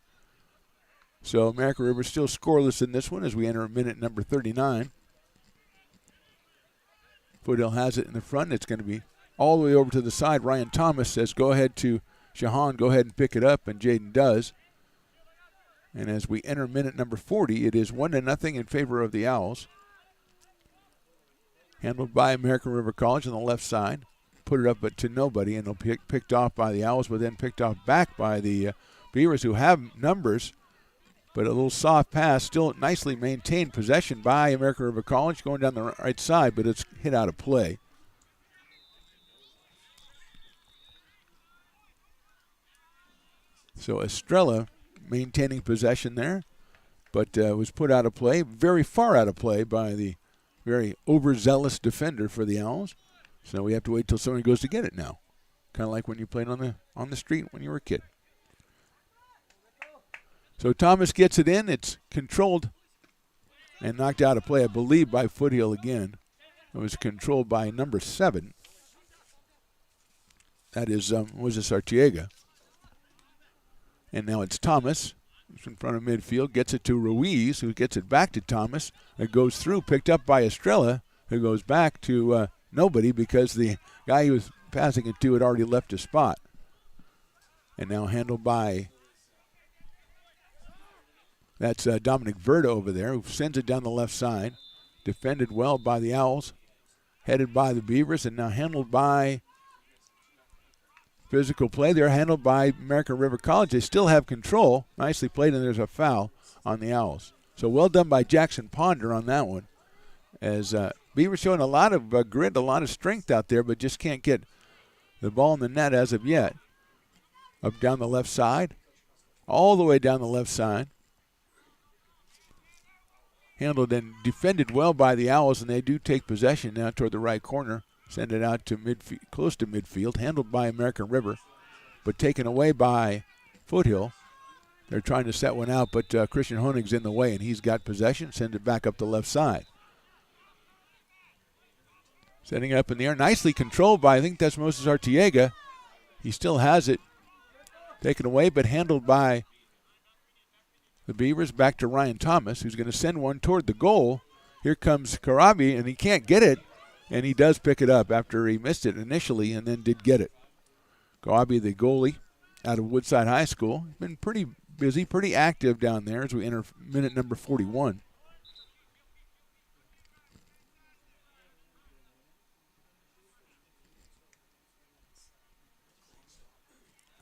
So American River still scoreless in this one as we enter minute number 39. Foothill has it in the front. It's going to be all the way over to the side. Ryan Thomas says, go ahead to Shahan, go ahead and pick it up, and Jaden does. And as we enter minute number 40, it is 1-0 in favor of the Owls. Handled by American River College on the left side. Put it up but to nobody, and it'll be picked off by the Owls, but then picked off back by the Beavers, who have numbers. But a little soft pass, still nicely maintained possession by American River College, going down the right side, but it's hit out of play. So Estrella maintaining possession there, but was put out of play, very far out of play by the very overzealous defender for the Owls. So we have to wait till somebody goes to get it now. Kind of like when you played on the street when you were a kid. So Thomas gets it in. It's controlled and knocked out of play, I believe, by Foothill again. It was controlled by number 7. That is, was this Artiega? And now it's Thomas. He's in front of midfield. Gets it to Ruiz, who gets it back to Thomas. It goes through, picked up by Estrella, who goes back to nobody because the guy he was passing it to had already left his spot. And now handled by, that's Dominic Verda over there, who sends it down the left side. Defended well by the Owls. Headed by the Beavers, and now handled by physical play. They're handled by American River College. They still have control. Nicely played, and there's a foul on the Owls. So well done by Jackson Ponder on that one. As Beavers showing a lot of grit, a lot of strength out there, but just can't get the ball in the net as of yet. Up down the left side, all the way down the left side. Handled and defended well by the Owls, and they do take possession now toward the right corner. Send it out to close to midfield. Handled by American River, but taken away by Foothill. They're trying to set one out, but Christian Honig's in the way, and he's got possession. Send it back up the left side. Setting it up in the air. Nicely controlled by, I think that's Moses Artiega. He still has it. Taken away, but handled by the Beavers. Back to Ryan Thomas, who's going to send one toward the goal. Here comes Karabi, and he can't get it, and he does pick it up after he missed it initially and then did get it. Karabi, the goalie out of Woodside High School, been pretty busy, pretty active down there as we enter minute number 41.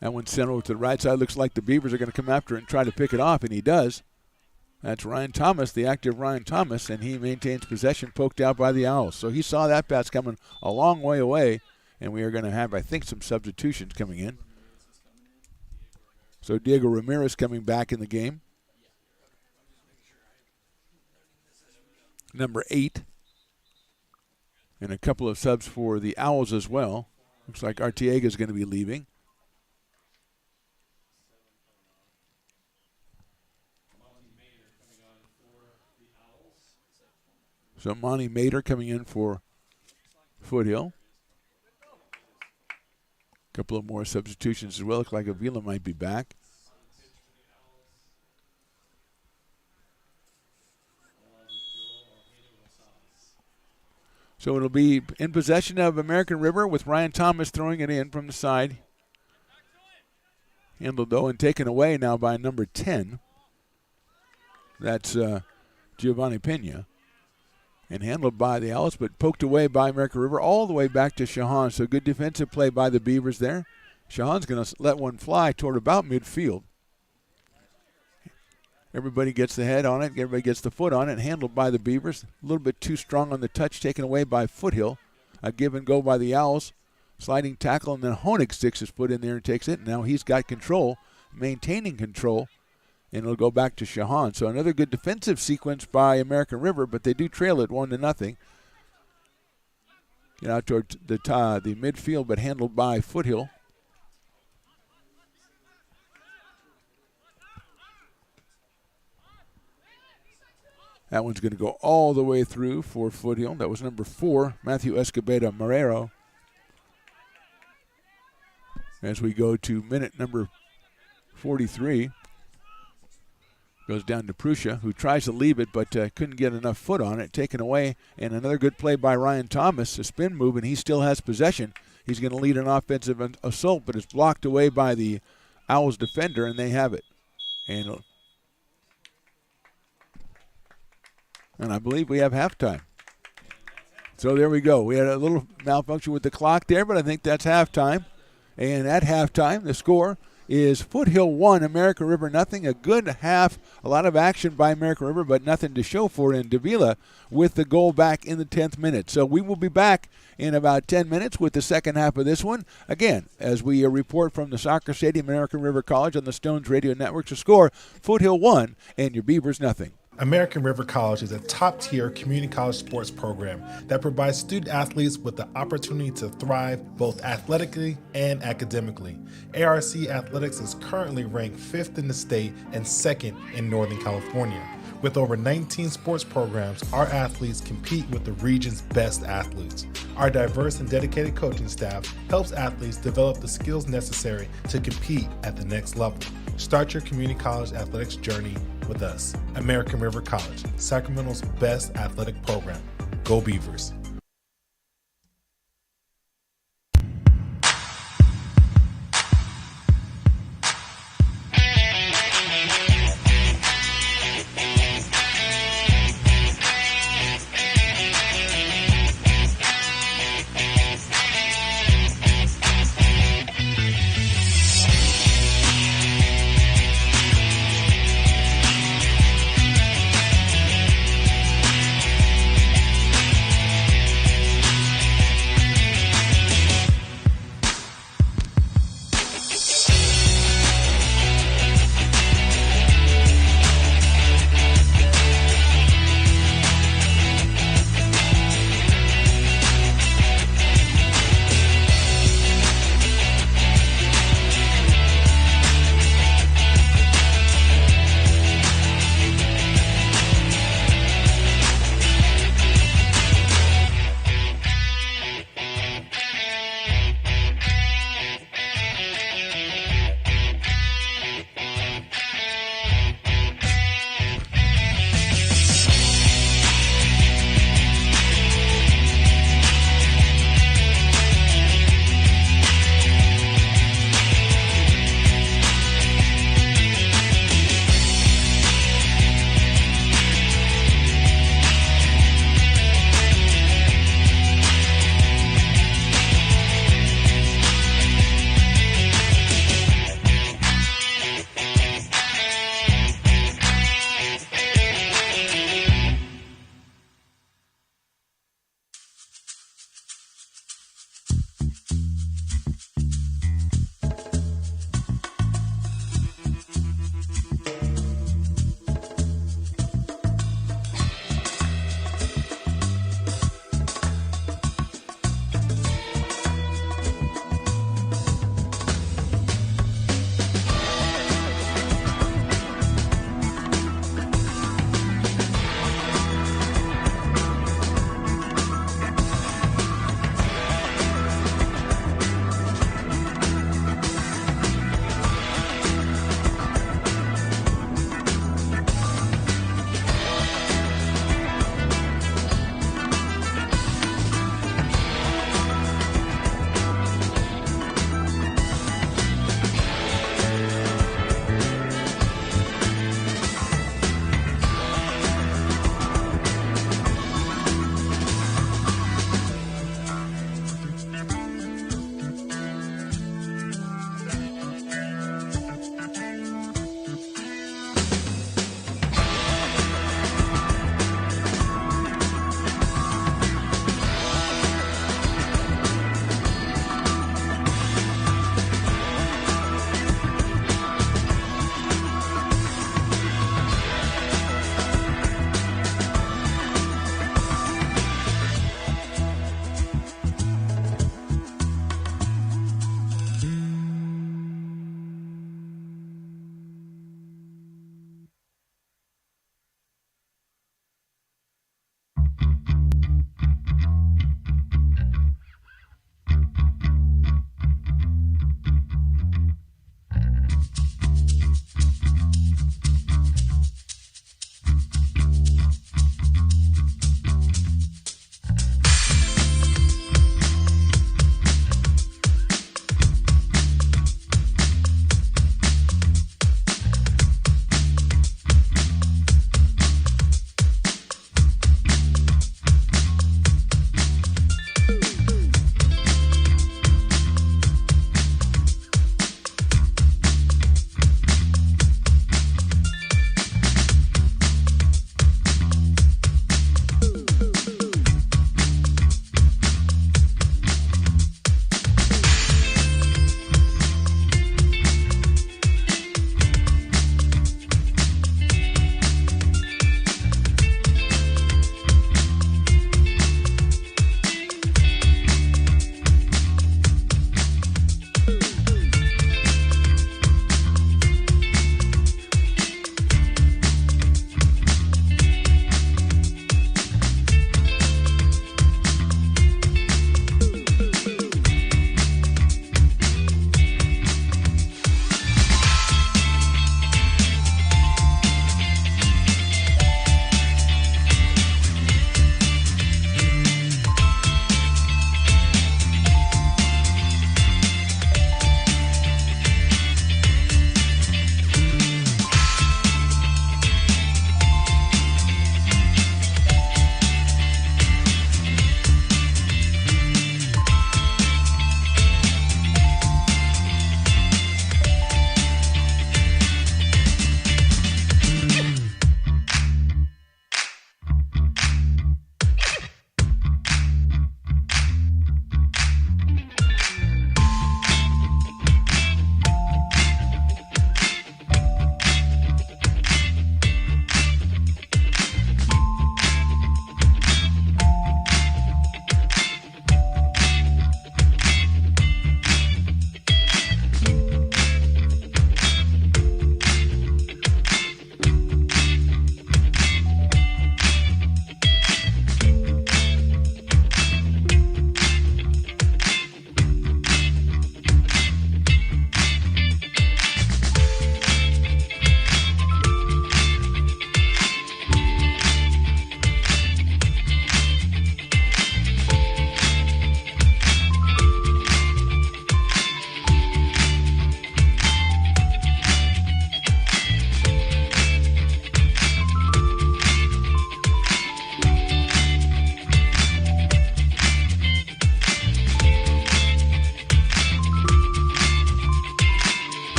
That one sent over to the right side. Looks like the Beavers are going to come after it and try to pick it off, and he does. That's Ryan Thomas, the active Ryan Thomas, and he maintains possession, poked out by the Owls. So he saw that pass coming a long way away, and we are going to have, I think, some substitutions coming in. So Diego Ramirez coming back in the game. Number 8. And a couple of subs for the Owls as well. Looks like Artiega is going to be leaving. So Monty Mater coming in for Foothill. A couple of more substitutions as well. Looks like Avila might be back. So it'll be in possession of American River with Ryan Thomas throwing it in from the side. Handled though and taken away now by number 10. That's Giovanni Pena. And handled by the Owls, but poked away by American River all the way back to Shahan. So good defensive play by the Beavers there. Shahan's going to let one fly toward about midfield. Everybody gets the head on it. Everybody gets the foot on it. Handled by the Beavers. A little bit too strong on the touch. Taken away by Foothill. A give and go by the Owls. Sliding tackle, and then Honig sticks his foot in there and takes it. Now he's got control, maintaining control. And it'll go back to Shahan. So another good defensive sequence by American River, but they do trail it 1-0. Get out toward the midfield, but handled by Foothill. That one's going to go all the way through for Foothill. That was number 4, Matthew Escobedo Marrero. As we go to minute number 43. Goes down to Prussia, who tries to leave it, but couldn't get enough foot on it. Taken away, and another good play by Ryan Thomas. A spin move, and he still has possession. He's going to lead an offensive assault, but it's blocked away by the Owls defender, and they have it. And I believe we have halftime. So there we go. We had a little malfunction with the clock there, but I think that's halftime. And at halftime, the score is Foothill 1, American River nothing. A good half, a lot of action by American River, but nothing to show for it. And Davila with the goal back in the 10th minute. So we will be back in about 10 minutes with the second half of this one. Again, as we report from the soccer stadium, American River College on the Stones Radio Network. To score, Foothill 1 and your Beavers nothing. American River College is a top-tier community college sports program that provides student athletes with the opportunity to thrive both athletically and academically. ARC Athletics is currently ranked 5th in the state and 2nd in Northern California. With over 19 sports programs, our athletes compete with the region's best athletes. Our diverse and dedicated coaching staff helps athletes develop the skills necessary to compete at the next level. Start your community college athletics journey with us. American River College, Sacramento's best athletic program. Go Beavers.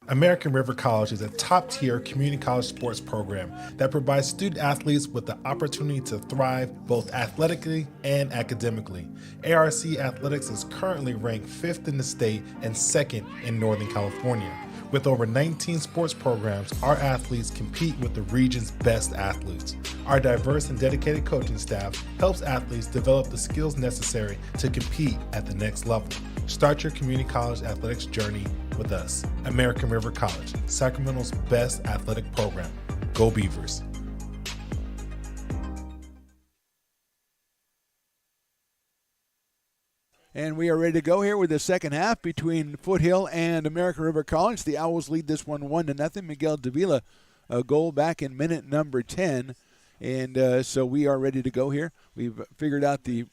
American River College is a top-tier community college sports program that provides student athletes with the opportunity to thrive both athletically and academically. ARC Athletics is currently ranked 5th in the state and 2nd in Northern California. With over 19 sports programs, our athletes compete with the region's best athletes. Our diverse and dedicated coaching staff helps athletes develop the skills necessary to compete at the next level. Start your community college athletics journey with us. American River College, Sacramento's best athletic program. Go Beavers. And we are ready to go here with the second half between Foothill and American River College. The Owls lead this one 1-0. Miguel Davila, a goal back in minute number 10. And so we are ready to go here. We've figured out the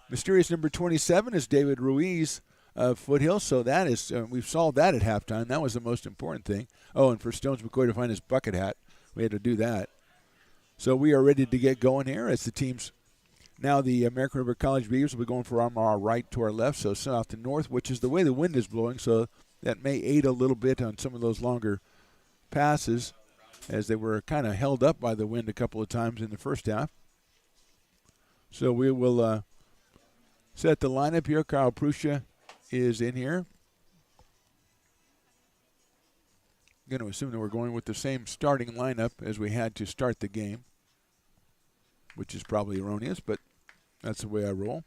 mysterious number 27 is David Ruiz of Foothill. So that is, we've solved that at halftime. That was the most important thing. Oh, and for Stones McCoy to find his bucket hat, we had to do that. So we are ready to get going here as the teams. Now the American River College Beavers will be going from our right to our left, so south to north, which is the way the wind is blowing, so that may aid a little bit on some of those longer passes as they were kind of held up by the wind a couple of times in the first half. So we will set the lineup here. Kyle Prussia is in here. I'm going to assume that we're going with the same starting lineup as we had to start the game, which is probably erroneous, but that's the way I roll.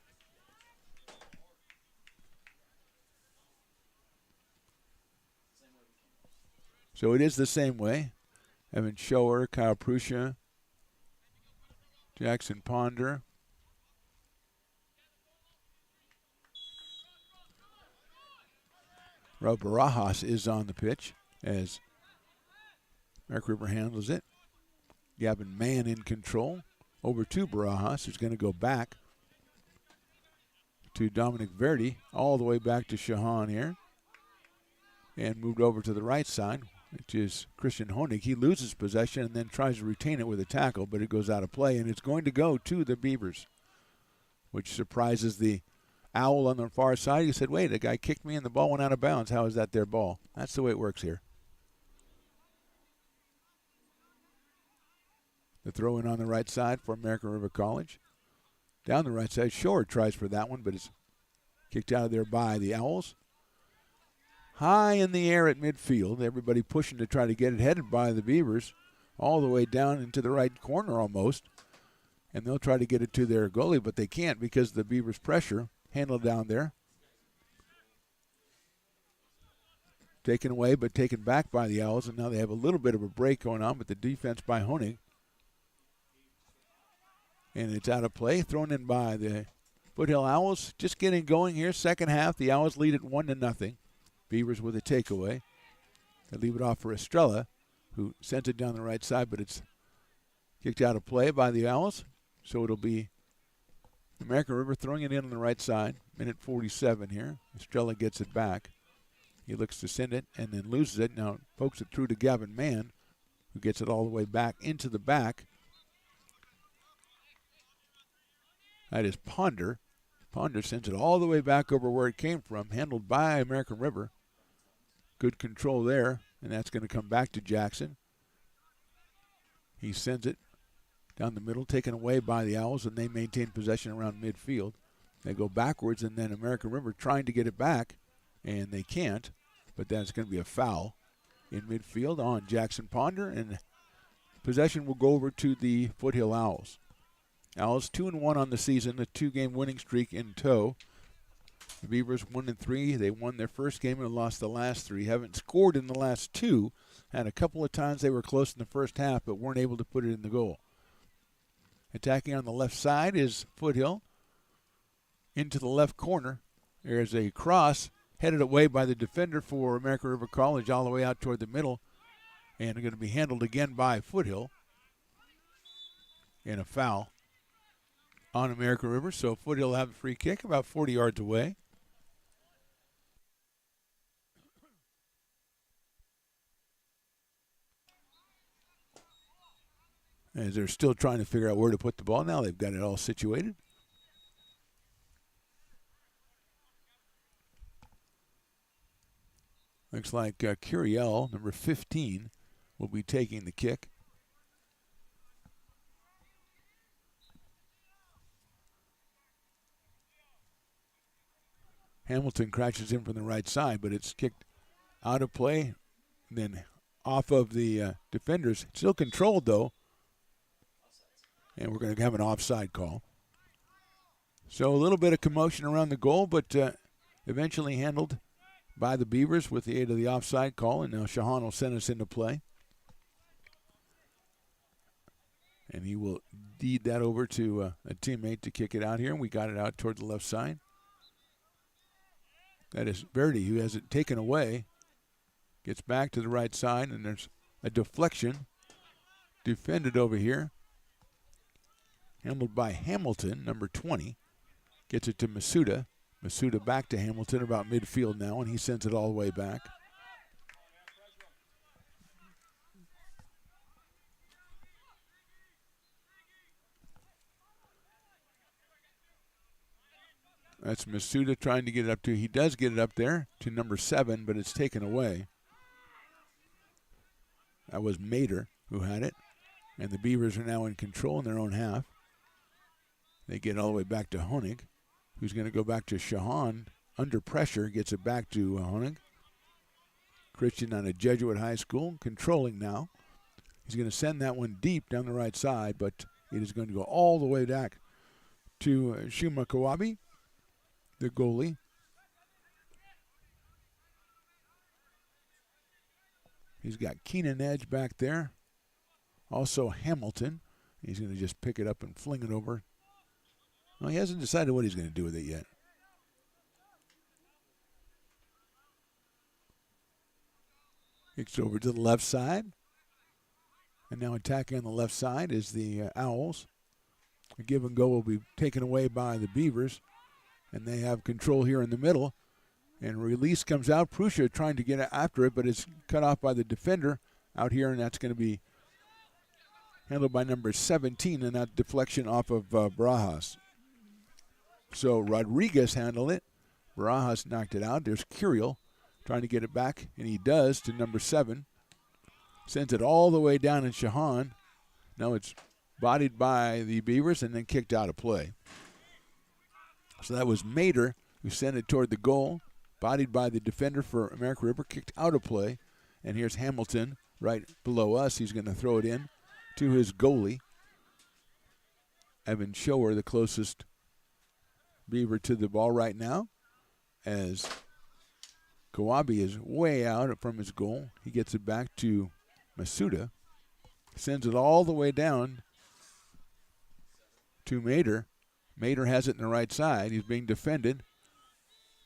So it is the same way. Evan Schoer, Kyle Prussia, Jackson Ponder. Rob Barajas is on the pitch as Mark River handles it. Gavin Mann in control. Over to Barajas, who's going to go back to Dominic Verdi, all the way back to Shahan here. And moved over to the right side, which is Christian Honig. He loses possession and then tries to retain it with a tackle, but it goes out of play, and it's going to go to the Beavers, which surprises the Owl on the far side. He said, wait, a guy kicked me and the ball went out of bounds. How is that their ball? That's the way it works here. The throw in on the right side for American River College. Down the right side, Shore tries for that one, but it's kicked out of there by the Owls. High in the air at midfield, everybody pushing to try to get it, headed by the Beavers, all the way down into the right corner almost. And they'll try to get it to their goalie, but they can't because of the Beavers' pressure. Handled down there. Taken away, but taken back by the Owls, and now they have a little bit of a break going on, but the defense by Honig. And it's out of play, thrown in by the Foothill Owls. Just getting going here, second half. The Owls lead it 1-0. Beavers with a takeaway. They leave it off for Estrella, who sends it down the right side, but it's kicked out of play by the Owls. So it'll be American River throwing it in on the right side. Minute 47 here. Estrella gets it back. He looks to send it and then loses it. Now pokes it through to Gavin Mann, who gets it all the way back into the back. That is Ponder. Ponder sends it all the way back over where it came from, handled by American River. Good control there, and that's going to come back to Jackson. He sends it down the middle, taken away by the Owls, and they maintain possession around midfield. They go backwards, and then American River trying to get it back, and they can't, but that's going to be a foul in midfield on Jackson Ponder, and possession will go over to the Foothill Owls. Owls 2-1 on the season, a 2-game winning streak in tow. The Beavers 1-3. They won their first game and lost the last 3. Haven't scored in the last 2. Had a couple of times they were close in the first half, but weren't able to put it in the goal. Attacking on the left side is Foothill. Into the left corner. There's a cross headed away by the defender for American River College all the way out toward the middle. And going to be handled again by Foothill. And a foul on American River. So Foothill will have a free kick about 40 yards away. As they're still trying to figure out where to put the ball. Now they've got it all situated. Looks like Curiel, number 15, will be taking the kick. Hamilton crashes in from the right side, but it's kicked out of play, and then off of the defenders. Still controlled, though. And we're going to have an offside call. So a little bit of commotion around the goal, but eventually handled by the Beavers with the aid of the offside call. And now Shahan will send us into play. And he will deed that over to a teammate to kick it out here. And we got it out toward the left side. That is Verdi, who has it taken away. Gets back to the right side, and there's a deflection. Defended over here. Handled by Hamilton, number 20. Gets it to Masuda. Masuda back to Hamilton about midfield now, and he sends it all the way back. That's Masuda trying to get it up to. He does get it up there to number 7, but it's taken away. That was Mater who had it. And the Beavers are now in control in their own half. They get all the way back to Honig, who's going to go back to Shahan. Under pressure, gets it back to Honig. Christian out of Jesuit High School, controlling now. He's going to send that one deep down the right side, but it is going to go all the way back to Shuma Kawabi, the goalie. He's got Keenan Edge back there. Also Hamilton. He's going to just pick it up and fling it over. Well, he hasn't decided what he's going to do with it yet. Kicks over to the left side. And now attacking on the left side is the Owls. A give and go will be taken away by the Beavers. And they have control here in the middle. And release comes out. Prussia trying to get after it, but it's cut off by the defender out here, and that's going to be handled by number 17, and that deflection off of Barajas. So Rodriguez handled it. Barajas knocked it out. There's Curiel trying to get it back, and he does to number 7. Sends it all the way down in Shahan. Now it's bodied by the Beavers and then kicked out of play. So that was Mater who sent it toward the goal, bodied by the defender for American River, kicked out of play. And here's Hamilton right below us. He's going to throw it in to his goalie, Evan Shower, the closest Beaver to the ball right now, as Kawabe is way out from his goal. He gets it back to Masuda, sends it all the way down to Mater. Mater has it in the right side. He's being defended.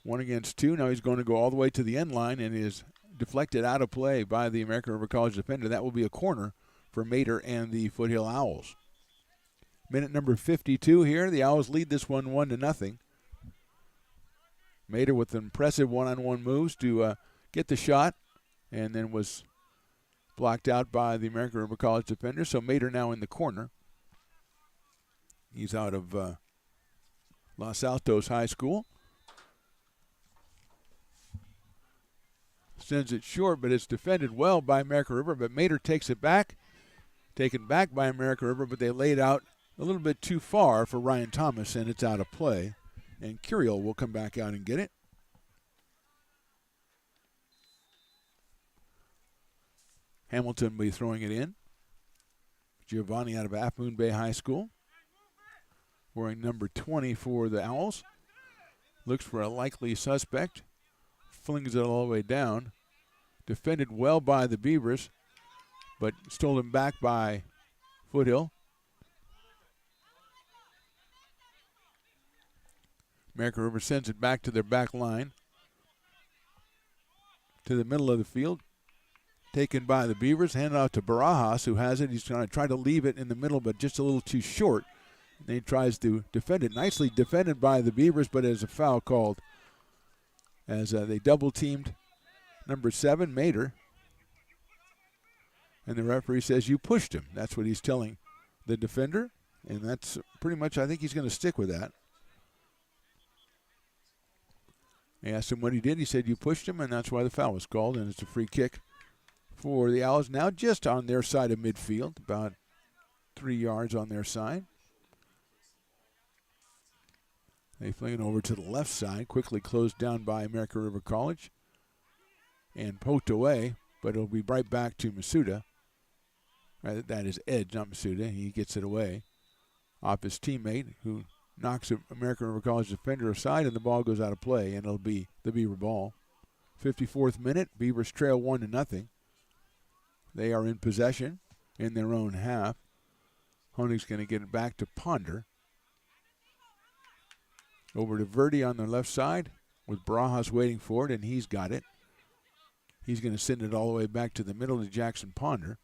1 against 2. Now he's going to go all the way to the end line and is deflected out of play by the American River College defender. That will be a corner for Mater and the Foothill Owls. Minute number 52 here. The Owls lead this one 1-0. Mater with impressive one-on-one moves to get the shot, and then was blocked out by the American River College defender. So Mater now in the corner. He's out of Los Altos High School. Sends it short, but it's defended well by American River. But Mater takes it back. Taken back by American River, but they laid out a little bit too far for Ryan Thomas, and it's out of play. And Curiel will come back out and get it. Hamilton will be throwing it in. Giovanni out of Half Moon Bay High School, wearing number 20 for the Owls. Looks for a likely suspect. Flings it all the way down. Defended well by the Beavers, but stolen back by Foothill. American River sends it back to their back line, to the middle of the field. Taken by the Beavers, handed out to Barajas, who has it. He's going to try to leave it in the middle, but just a little too short. And he tries to defend it. Nicely defended by the Beavers, but as a foul called as they double-teamed number 7, Mater. And the referee says, you pushed him. That's what he's telling the defender. And that's pretty much, I think he's going to stick with that. They asked him what he did. He said, you pushed him, and that's why the foul was called. And it's a free kick for the Owls now, just on their side of midfield, about 3 yards on their side. They fling it over to the left side, quickly closed down by American River College and poked away, but it'll be right back to Masuda. That is Edge, not Masuda. He gets it away off his teammate, who knocks an American River College defender aside, and the ball goes out of play, and it'll be the Beaver ball. 54th minute, Beavers trail 1-0. They are in possession in their own half. Honig's going to get it back to Ponder. Over to Verdi on the left side with Barajas waiting for it, and he's got it. He's going to send it all the way back to the middle to Jackson Ponder.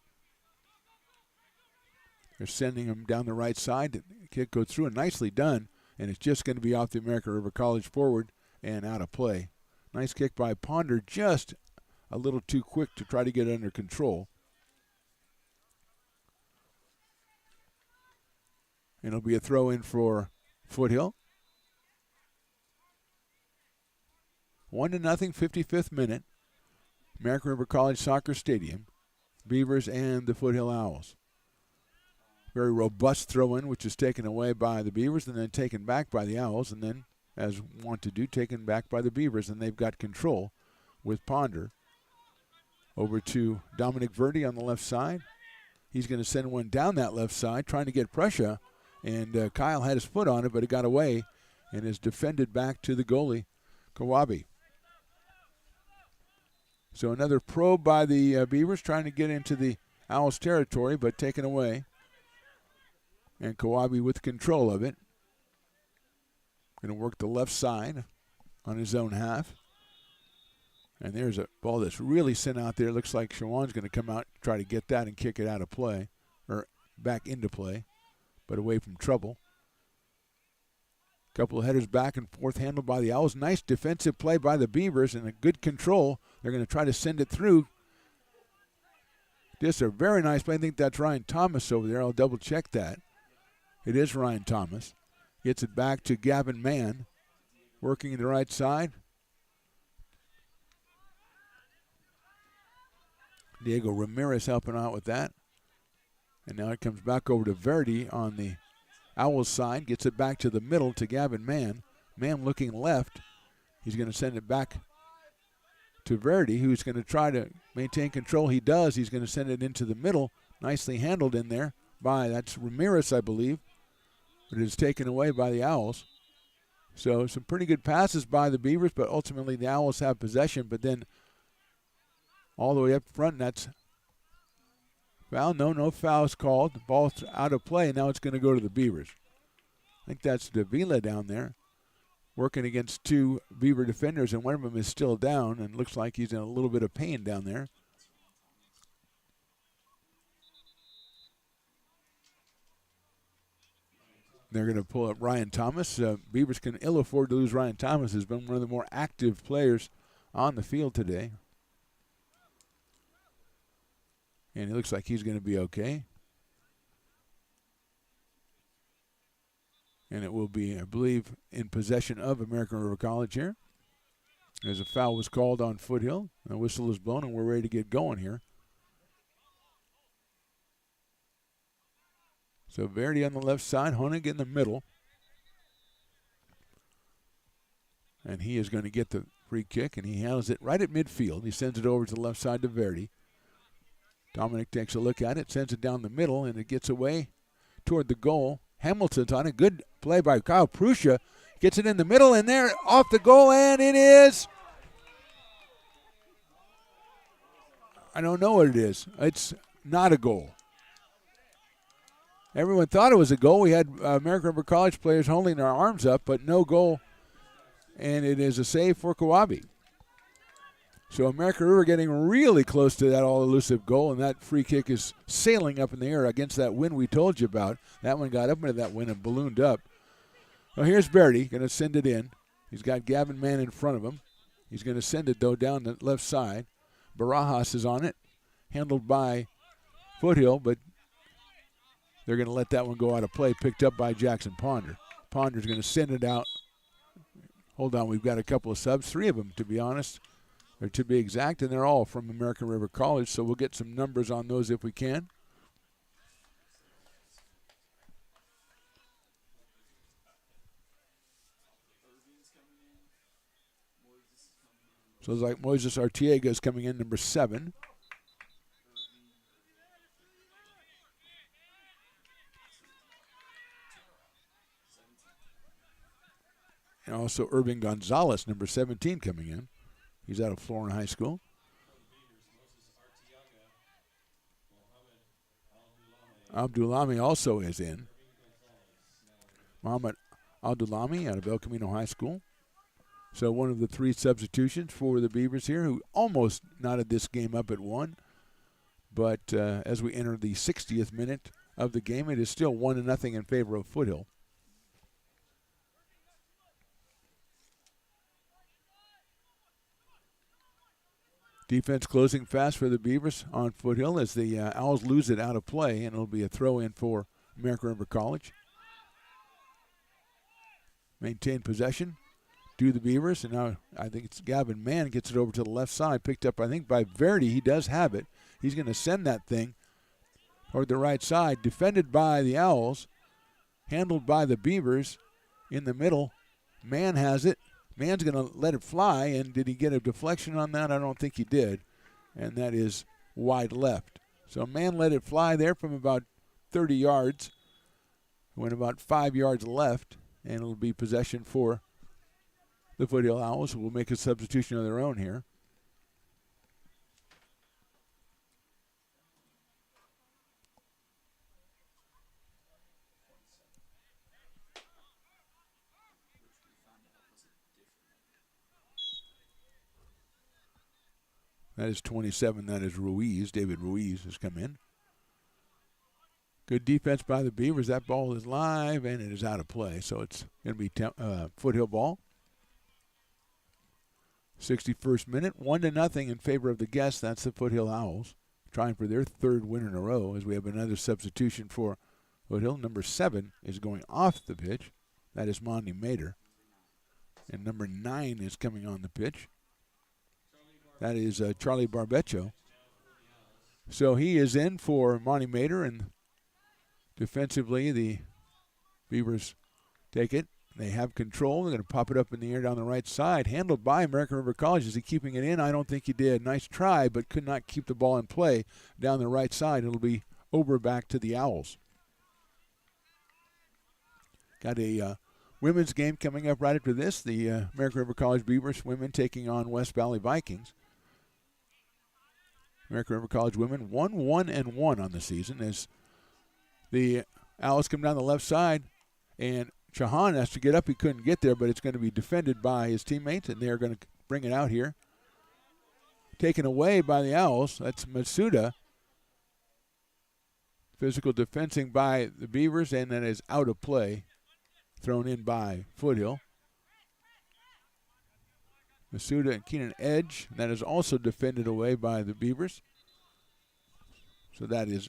They're sending him down the right side. The kick goes through, and nicely done, and it's just going to be off the American River College forward and out of play. Nice kick by Ponder, just a little too quick to try to get it under control. And it'll be a throw in for Foothill. 1-0, 55th minute. American River College Soccer Stadium. Beavers and the Foothill Owls. Very robust throw-in, which is taken away by the Beavers and then taken back by the Owls, and then, as want to do, taken back by the Beavers, and they've got control with Ponder. Over to Dominic Verdi on the left side. He's going to send one down that left side, trying to get pressure, and Kyle had his foot on it, but it got away and is defended back to the goalie, Kawabe. So another probe by the Beavers, trying to get into the Owls' territory, but taken away. And Kawabe with control of it. Going to work the left side on his own half. And there's a ball that's really sent out there. Looks like Shawan's going to come out, try to get that and kick it out of play, or back into play, but away from trouble. Couple of headers back and forth handled by the Owls. Nice defensive play by the Beavers and a good control. They're going to try to send it through. Just a very nice play. I think that's Ryan Thomas over there. I'll double check that. It is Ryan Thomas. Gets it back to Gavin Mann, working in the right side. Diego Ramirez helping out with that. And now it comes back over to Verdi on the Owls side. Gets it back to the middle to Gavin Mann. Mann looking left. He's going to send it back to Verdi, who's going to try to maintain control. He does. He's going to send it into the middle. Nicely handled in there by, that's Ramirez, I believe. But it is taken away by the Owls. So some pretty good passes by the Beavers, but ultimately the Owls have possession. But then all the way up front, and that's foul. No fouls called. The ball's out of play, and now it's going to go to the Beavers. I think that's Davila down there working against two Beaver defenders, and one of them is still down, and looks like he's in a little bit of pain down there. They're going to pull up Ryan Thomas. Beavers can ill afford to lose Ryan Thomas. Has been one of the more active players on the field today. And it looks like he's going to be okay. And it will be, I believe, in possession of American River College here. As a foul was called on Foothill. The whistle is blown, and we're ready to get going here. So Verdi on the left side, Honig in the middle. And he is going to get the free kick, and he handles it right at midfield. He sends it over to the left side to Verdi. Dominic takes a look at it, sends it down the middle, and it gets away toward the goal. Hamilton's on it. Good play by Kyle Prussia. Gets it in the middle, and there, off the goal, and it is. I don't know what it is. It's not a goal. Everyone thought it was a goal. We had American River College players holding their arms up, but no goal. And it is a save for Kawabe. So American River getting really close to that all-elusive goal, and that free kick is sailing up in the air against that wind we told you about. That one got up into that wind and ballooned up. Well, here's Verdi, going to send it in. He's got Gavin Mann in front of him. He's going to send it, though, down the left side. Barajas is on it, handled by Foothill, but they're going to let that one go out of play, picked up by Jackson Ponder. Ponder's going to send it out. Hold on, we've got a couple of subs, 3 of them, to be honest, or to be exact, and they're all from American River College, so we'll get some numbers on those if we can. So it's like Moises Artiega is coming in, number 7. And also Irving Gonzalez, number 17, coming in. He's out of Florida High School. Abdulami also is in. Mohamed Abdulami out of El Camino High School. So one of the 3 substitutions for the Beavers here, who almost knotted this game up at 1. But as we enter the 60th minute of the game, it is still 1-0 in favor of Foothill. Defense closing fast for the Beavers on Foothill as the Owls lose it out of play, and it'll be a throw-in for American River College. Maintain possession. Do the Beavers, and now I think it's Gavin Mann gets it over to the left side, picked up, I think, by Verdi. He does have it. He's going to send that thing toward the right side, defended by the Owls, handled by the Beavers in the middle. Mann has it. Mann's going to let it fly, and did he get a deflection on that? I don't think he did, and that is wide left. So Mann let it fly there from about 30 yards, went about 5 yards left, and it'll be possession for the Foothill Owls, who will make a substitution of their own here. That is 27. That is Ruiz. David Ruiz has come in. Good defense by the Beavers. That ball is live, and it is out of play. So it's going to be Foothill ball. 61st minute, 1-0 in favor of the guests. That's the Foothill Owls, trying for their 3rd win in a row as we have another substitution for Foothill. Number 7 is going off the pitch. That is Monty Mater. And number 9 is coming on the pitch. That is Charlie Barbecho. So he is in for Monty Mater, and Defensively, the Beavers take it. They have control. They're going to pop it up in the air down the right side. Handled by American River College. Is he keeping it in? I don't think he did. Nice try, but could not keep the ball in play down the right side. It'll be over back to the Owls. Got a women's game coming up right after this. The American River College Beavers women taking on West Valley Vikings. American River College women 1-1-1 on the season as the Owls come down the left side, and Chahan has to get up. He couldn't get there, but it's going to be defended by his teammates, and they're going to bring it out here. Taken away by the Owls. That's Matsuda. Physical defensing by the Beavers, and that is out of play. Thrown in by Foothill. Masuda and Keenan edge. That is also defended away by the Beavers. So that is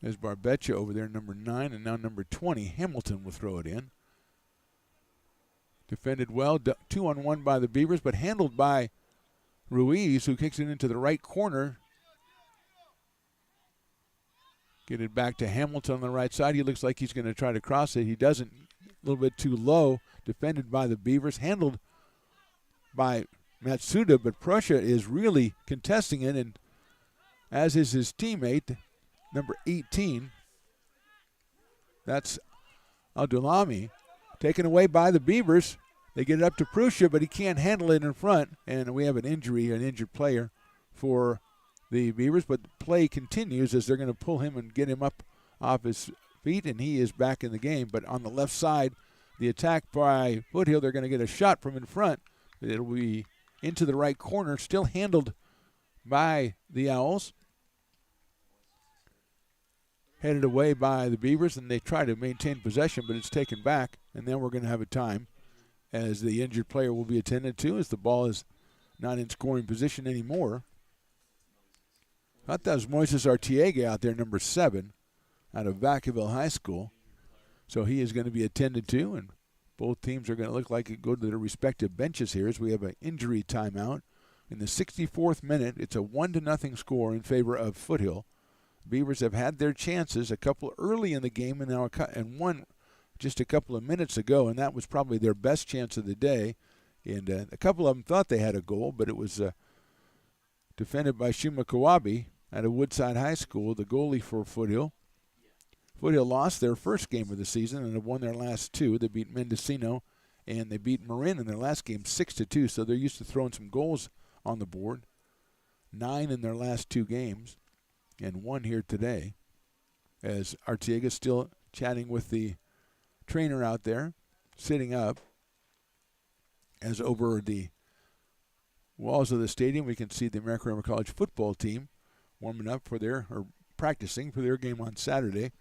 there's Barbecha over there, number 9, and now number 20. Hamilton will throw it in. Defended well, 2-on-1 by the Beavers, but handled by Ruiz, who kicks it into the right corner. Get it back to Hamilton on the right side. He looks like he's going to try to cross it. He doesn't. A little bit too low. Defended by the Beavers. Handled by Matsuda, but Prussia is really contesting it, and as is his teammate, number 18. That's Abdulami. Taken away by the Beavers. They get it up to Prussia, but he can't handle it in front, and we have an injured player for the Beavers, but the play continues as they're going to pull him and get him up off his feet, and he is back in the game. But on the left side, the attack by Foothill, they're going to get a shot from in front. It'll be into the right corner, still handled by the Owls. Headed away by the Beavers, and they try to maintain possession, but it's taken back, and then we're going to have a time as the injured player will be attended to as the ball is not in scoring position anymore. I thought that was Moises Artiega out there, number 7, out of Vacaville High School. So he is going to be attended to, and both teams are going to look like it go to their respective benches here as we have an injury timeout. In the 64th minute, it's a 1-0 score in favor of Foothill. Beavers have had their chances, a couple early in the game and one just a couple of minutes ago, and that was probably their best chance of the day. And a couple of them thought they had a goal, but it was defended by Shuma Kawabe out of Woodside High School, the goalie for Foothill. Foothill lost their first game of the season and have won their last 2. They beat Mendocino and they beat Marin in their last game 6-2, so they're used to throwing some goals on the board. 9 in their last 2 games and 1 here today as Arteaga's still chatting with the trainer out there, sitting up. As over the walls of the stadium, we can see the American River College football team warming up practicing for their game on Saturday.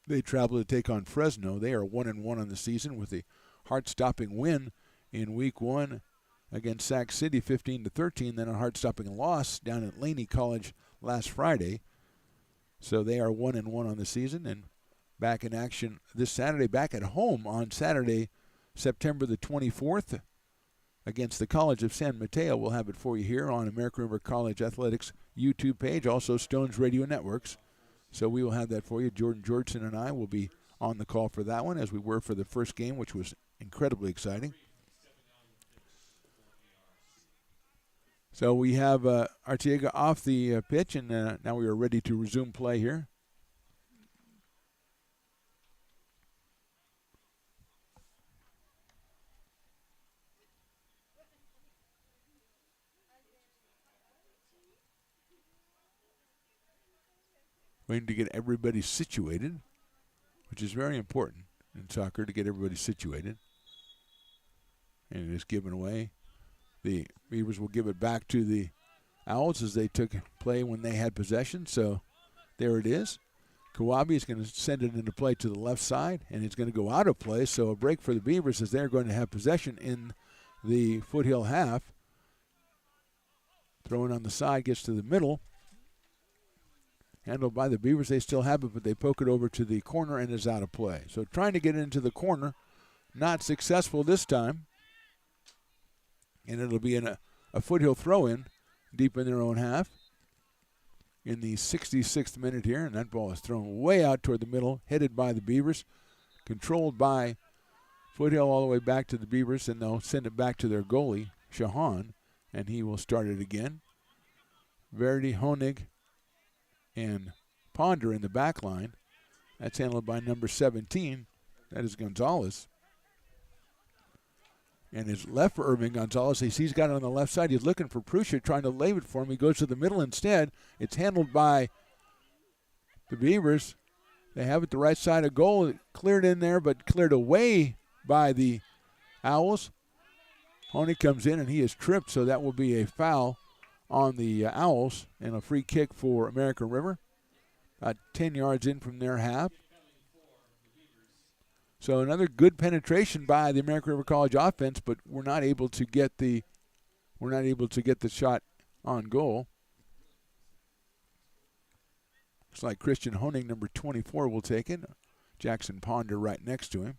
They travel to take on Fresno. They are 1-1 on the season with a heart-stopping win in Week 1 against Sac City, 15-13. Then a heart-stopping loss down at Laney College last Friday. So they are 1-1 on the season and back in action this Saturday. Back at home on Saturday, September the 24th. Against the College of San Mateo. We'll have it for you here on American River College Athletics YouTube page, also Stones Radio Networks. So we will have that for you. Jordan Georgeson and I will be on the call for that one, as we were for the first game, which was incredibly exciting. So we have Arteaga off the pitch, and now we are ready to resume play here. Waiting to get everybody situated, which is very important in soccer, to get everybody situated. And it is given away. The Beavers will give it back to the Owls as they took play when they had possession. So there it is. Kawabe is going to send it into play to the left side, and it's going to go out of play. So a break for the Beavers as they're going to have possession in the Foothill half. Throwing on the side, gets to the middle. Handled by the Beavers. They still have it, but they poke it over to the corner and is out of play. So trying to get it into the corner. Not successful this time. And it'll be a Foothill throw-in deep in their own half in the 66th minute here, and that ball is thrown way out toward the middle, headed by the Beavers, controlled by Foothill all the way back to the Beavers, and they'll send it back to their goalie, Shahan, and he will start it again. Verdi, Honig, and Ponder in the back line. That's handled by number 17. That is Gonzalez. And his left for Irving Gonzalez. He's got it on the left side. He's looking for Prussia, trying to lay it for him. He goes to the middle instead. It's handled by the Beavers. They have it the right side of goal. It cleared in there, but cleared away by the Owls. Honey comes in, and he is tripped, so that will be a foul on the Owls and a free kick for American River. About 10 yards in from their half. So another good penetration by the American River College offense, but we're not able to get the shot on goal. Looks like Christian Honing, number 24, will take it. Jackson Ponder right next to him.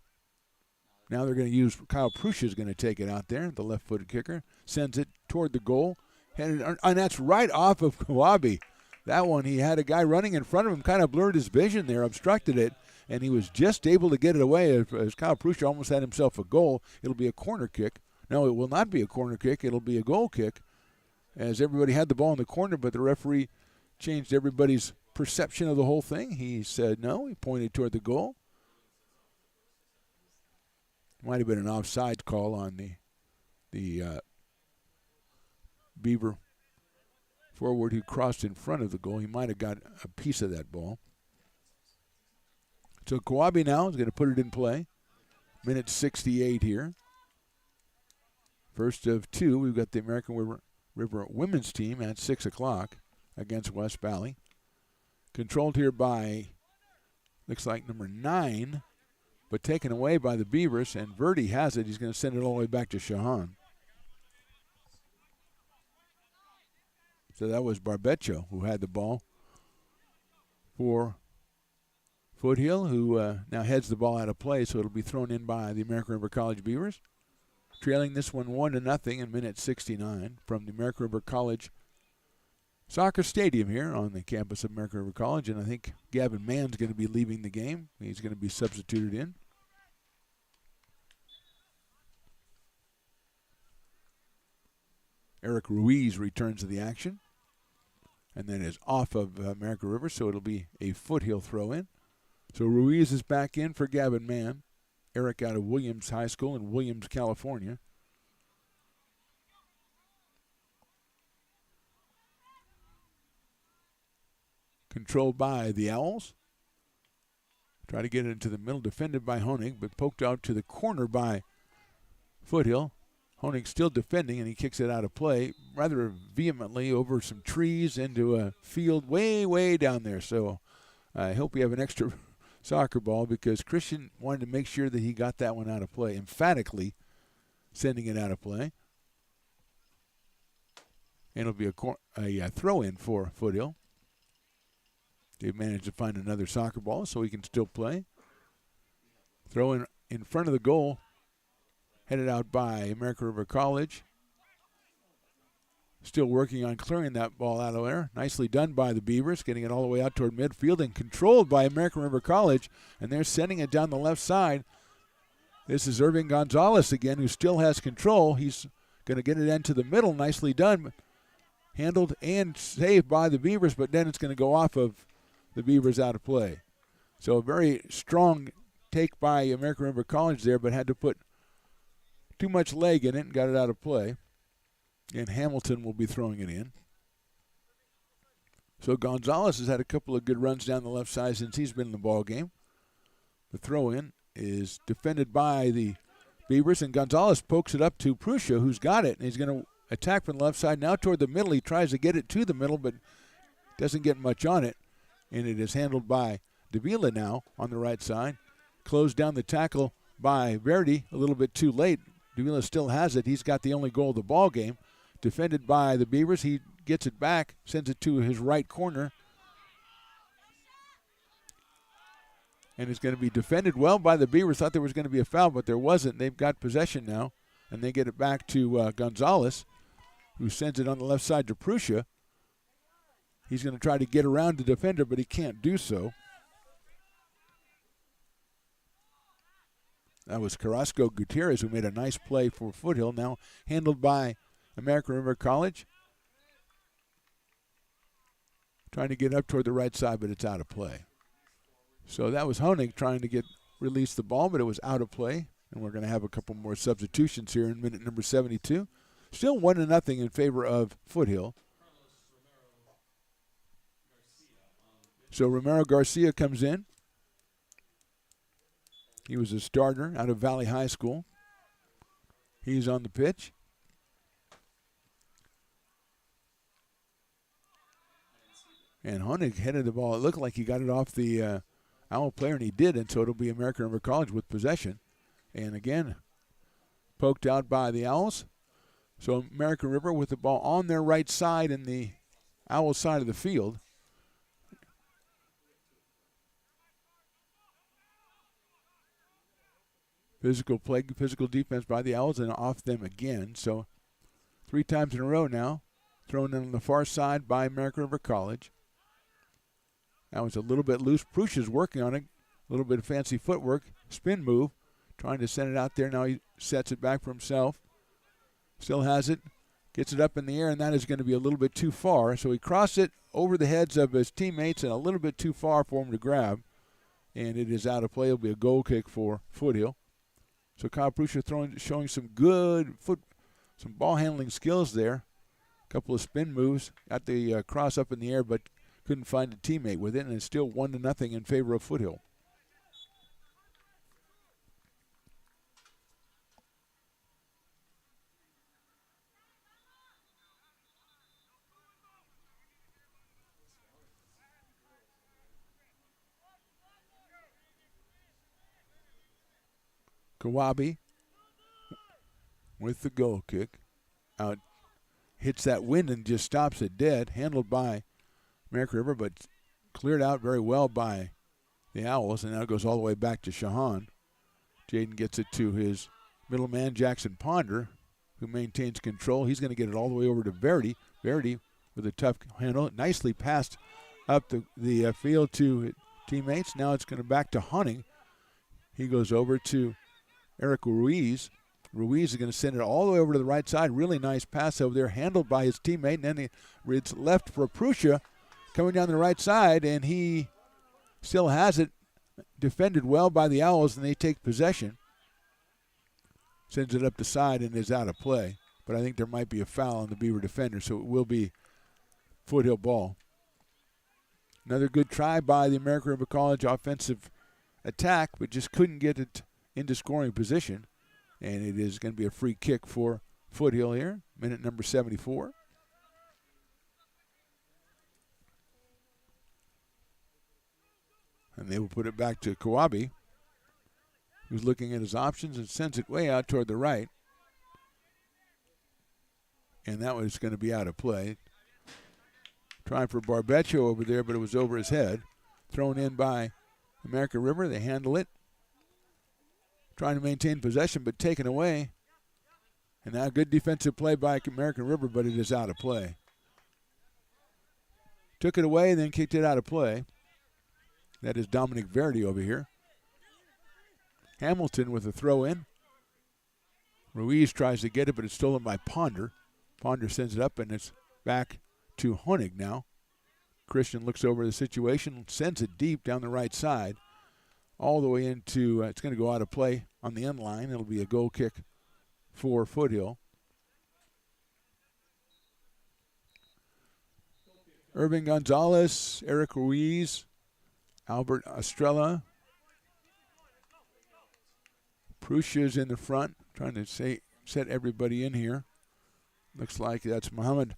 Now they're going to use Kyle Prussia is going to take it out there. The left-footed kicker sends it toward the goal, and that's right off of Kawabe. That one, he had a guy running in front of him, kind of blurred his vision there, obstructed it, and he was just able to get it away as Kyle Prussia almost had himself a goal. It'll be a corner kick. No, it will not be a corner kick. It'll be a goal kick, as everybody had the ball in the corner, but the referee changed everybody's perception of the whole thing. He said no. He pointed toward the goal. Might have been an offside call on the Beaver forward who crossed in front of the goal. He might have got a piece of that ball. So Kawabe now is going to put it in play. Minute 68 here. First of two, we've got the American River women's team at 6 o'clock against West Valley. Controlled here by, looks like number 9, but taken away by the Beavers, and Verdi has it. He's going to send it all the way back to Shahan. So that was Barbecho who had the ball for Foothill, who now heads the ball out of play, so it'll be thrown in by the American River College Beavers. Trailing this one 1-0 in minute 69 from the American River College Soccer Stadium here on the campus of American River College, and I think Gavin Mann's going to be leaving the game. He's going to be substituted in. Eric Ruiz returns to the action, and then is off of American River, so it'll be a Foothill throw-in. So Ruiz is back in for Gavin Mann. Eric out of Williams High School in Williams, California. Controlled by the Owls. Try to get it into the middle, defended by Honig, but poked out to the corner by Foothill. Honig still defending, and he kicks it out of play rather vehemently over some trees into a field way, way down there. So I hope we have an extra soccer ball, because Christian wanted to make sure that he got that one out of play, emphatically sending it out of play. And it'll be a throw-in for Foothill. They've managed to find another soccer ball so he can still play. Throw in front of the goal, headed out by American River College. Still working on clearing that ball out of there. Nicely done by the Beavers, getting it all the way out toward midfield and controlled by American River College, and they're sending it down the left side. This is Irving Gonzalez again, who still has control. He's going to get it into the middle. Nicely done. Handled and saved by the Beavers, but then it's going to go off of the Beavers out of play. So a very strong take by American River College there, but had to put too much leg in it and got it out of play. And Hamilton will be throwing it in. So Gonzalez has had a couple of good runs down the left side since he's been in the ball game. The throw-in is defended by the Beavers, and Gonzalez pokes it up to Prussia, who's got it, and he's going to attack from the left side. Now toward the middle, he tries to get it to the middle, but doesn't get much on it, and it is handled by Davila now on the right side. Closed down the tackle by Verdi a little bit too late. Davila still has it. He's got the only goal of the ball game. Defended by the Beavers. He gets it back, sends it to his right corner. And it's going to be defended well by the Beavers. Thought there was going to be a foul, but there wasn't. They've got possession now, and they get it back to Gonzalez. who sends it on the left side to Prussia. He's going to try to get around the defender, but he can't do so. That was Carrasco Gutierrez who made a nice play for Foothill, now handled by American River College. Trying to get up toward the right side, but it's out of play. So that was Honig trying to release the ball, but it was out of play. And we're going to have a couple more substitutions here in minute number 72. Still 1-0 in favor of Foothill. So Romero Garcia comes in. He was a starter out of Valley High School. He's on the pitch. And Honig headed the ball. It looked like he got it off the Owl player, and he did, and so it'll be American River College with possession. And again, poked out by the Owls. So American River with the ball on their right side in the Owls side of the field. Physical play, physical defense by the Owls, and off them again. So 3 times in a row now, thrown in on the far side by American River College. That was a little bit loose. Pruscia's working on it. A little bit of fancy footwork. Spin move. Trying to send it out there. Now he sets it back for himself. Still has it. Gets it up in the air, and that is going to be a little bit too far. So he crossed it over the heads of his teammates and a little bit too far for him to grab. And it is out of play. It'll be a goal kick for Foothill. So Kyle Pruscia showing some good some ball handling skills there. A couple of spin moves. Got the cross up in the air, but couldn't find a teammate with it, and it's still 1-0 in favor of Foothill. Kawabe with the goal kick. Out, hits that wind and just stops it dead. Handled by American River, but cleared out very well by the Owls, and now it goes all the way back to Shahan. Jaden gets it to his middleman, Jackson Ponder, who maintains control. He's going to get it all the way over to Verity. Verity with a tough handle. Nicely passed up the field to teammates. Now it's going to back to Hunting. He goes over to Eric Ruiz. Ruiz is going to send it all the way over to the right side. Really nice pass over there, handled by his teammate. And then it's left for Pruscia coming down the right side, and he still has it. Defended well by the Owls, and they take possession. Sends it up the side and is out of play. But I think there might be a foul on the Beaver defender, so it will be Foothill ball. Another good try by the American River College offensive attack, but just couldn't get it into scoring position. And it is going to be a free kick for Foothill here, minute number 74. And they will put it back to Kawabe, who's looking at his options and sends it way out toward the right. And that was going to be out of play. Trying for Barbeccio over there, but it was over his head. Thrown in by American River. They handle it. Trying to maintain possession, but taken away. And now good defensive play by American River, but it is out of play. Took it away and then kicked it out of play. That is Dominic Verdi over here. Hamilton with a throw in. Ruiz tries to get it, but it's stolen by Ponder. Ponder sends it up, and it's back to Honig now. Christian looks over the situation, sends it deep down the right side, all the way into, it's going to go out of play on the end line. It'll be a goal kick for Foothill. Irving Gonzalez, Eric Ruiz, Albert Estrella. Pruscia's in the front, trying to set everybody in here. Looks like that's Muhammad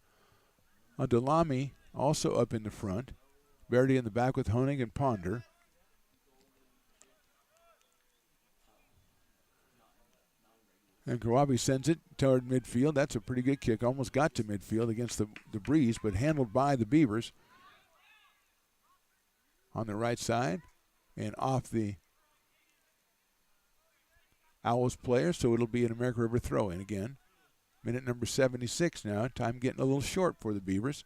Adalami also up in the front. Verdi in the back with Honig and Ponder. And Kawabe sends it toward midfield. That's a pretty good kick. Almost got to midfield against the breeze, but handled by the Beavers. On the right side and off the Owls player, so it'll be an American River throw-in again. Minute number 76 now. Time getting a little short for the Beavers.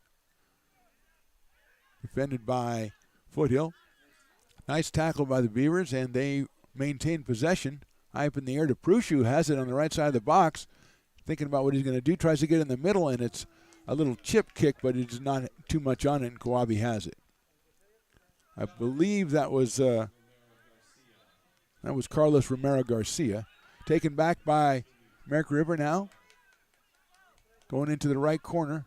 Defended by Foothill. Nice tackle by the Beavers, and they maintain possession. High up in the air to Prushu, who has it on the right side of the box. Thinking about what he's going to do. Tries to get in the middle, and it's a little chip kick, but it's not too much on it, and Kawabe has it. I believe that was Carlos Romero Garcia. Taken back by American River now. Going into the right corner.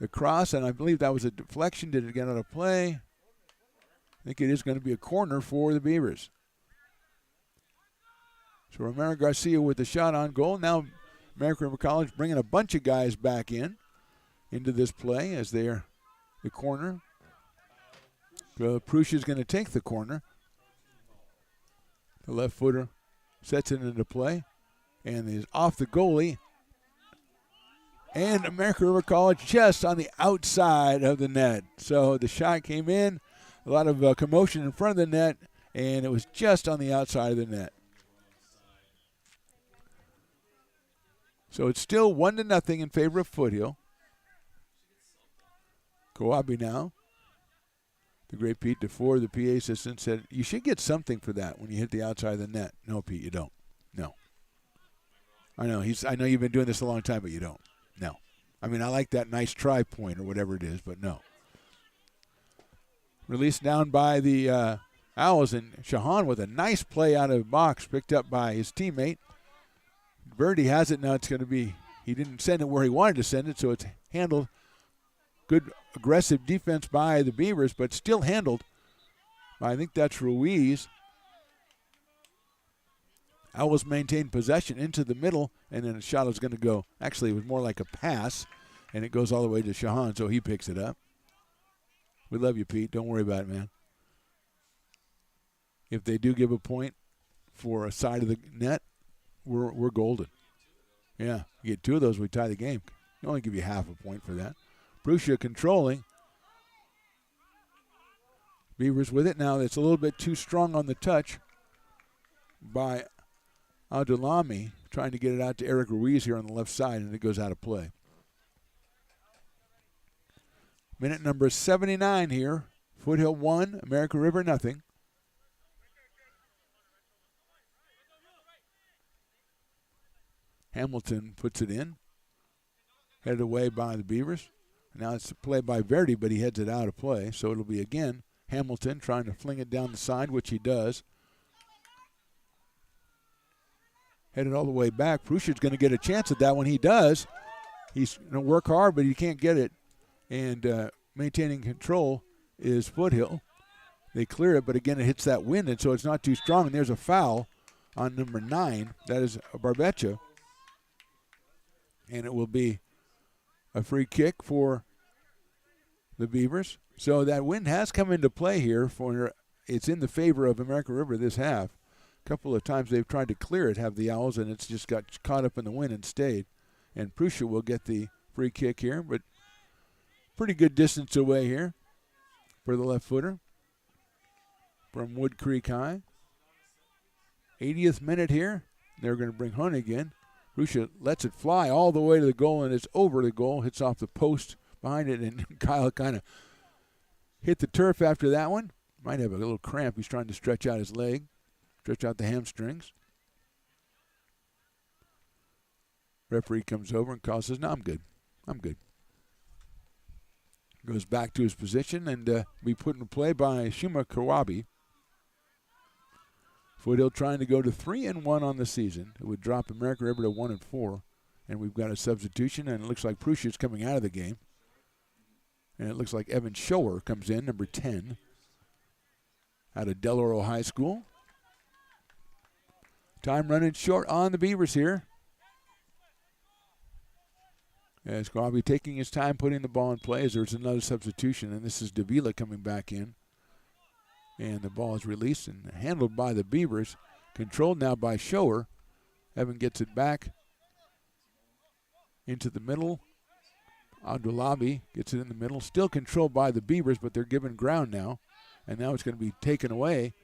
The cross, and I believe that was a deflection. Did it get out of play? I think it is going to be a corner for the Beavers. So Romero Garcia with the shot on goal. Now American River College bringing a bunch of guys back into this play as they're the corner. Prusha is going to take the corner. The left footer sets it into play and is off the goalie. And American River College just on the outside of the net. So the shot came in, a lot of commotion in front of the net, and it was just on the outside of the net. So it's still 1-0 in favor of Foothill. Kawabe now. The great Pete DeFore, the PA assistant, said, you should get something for that when you hit the outside of the net. No, Pete, you don't. No. I know you've been doing this a long time, but you don't. No. I mean, I like that nice try point or whatever it is, but no. Released down by the Owls, and Shahan with a nice play out of the box, picked up by his teammate. Verdi has it now. It's going to be, he didn't send it where he wanted to send it, so it's handled. Good aggressive defense by the Beavers, but still handled by, I think that's Ruiz. Owls maintained possession into the middle, and then a shot was going to go. Actually, it was more like a pass, and it goes all the way to Shahan, so he picks it up. We love you, Pete. Don't worry about it, man. If they do give a point for a side of the net, we're golden. Yeah, you get two of those, we tie the game. We only give you half a point for that. Prusha controlling. Beavers with it now. It's a little bit too strong on the touch by Abdulami, trying to get it out to Eric Ruiz here on the left side, and it goes out of play. Minute number 79 here. Foothill 1, American River nothing. Hamilton puts it in. Headed away by the Beavers. Now it's a play by Verdi, but he heads it out of play. So it'll be again Hamilton trying to fling it down the side, which he does. Headed all the way back. Prusha's going to get a chance at that when he does. He's going to work hard, but he can't get it. And maintaining control is Foothill. They clear it, but again it hits that wind, and so it's not too strong. And there's a foul on number 9. That is Barbecha. And it will be a free kick for the Beavers. So that wind has come into play here. It's in the favor of American River this half. A couple of times they've tried to clear it, have the Owls, and it's just got caught up in the wind and stayed. And Prusha will get the free kick here, but pretty good distance away here for the left footer from Wood Creek High. 80th minute here. They're going to bring Honig in. Prusha lets it fly all the way to the goal, and it's over the goal. Hits off the post behind it, and Kyle kind of hit the turf after that one. Might have a little cramp. He's trying to stretch out his leg, stretch out the hamstrings. Referee comes over and calls, says, no, I'm good. I'm good. Goes back to his position and be put in play by Shuma Kawabe. Foothill trying to go to 3-1 on the season. It would drop American River to 1-4. And we've got a substitution, and it looks like Prusha is coming out of the game. And it looks like Evan Shower comes in, number 10, out of Del Oro High School. Time running short on the Beavers here. As Kawabe taking his time putting the ball in play as there's another substitution, and this is Davila coming back in. And the ball is released and handled by the Beavers. Controlled now by Shower. Evan gets it back into the middle. Abdulabi gets it in the middle. Still controlled by the Beavers, but they're given ground now. And now it's going to be taken away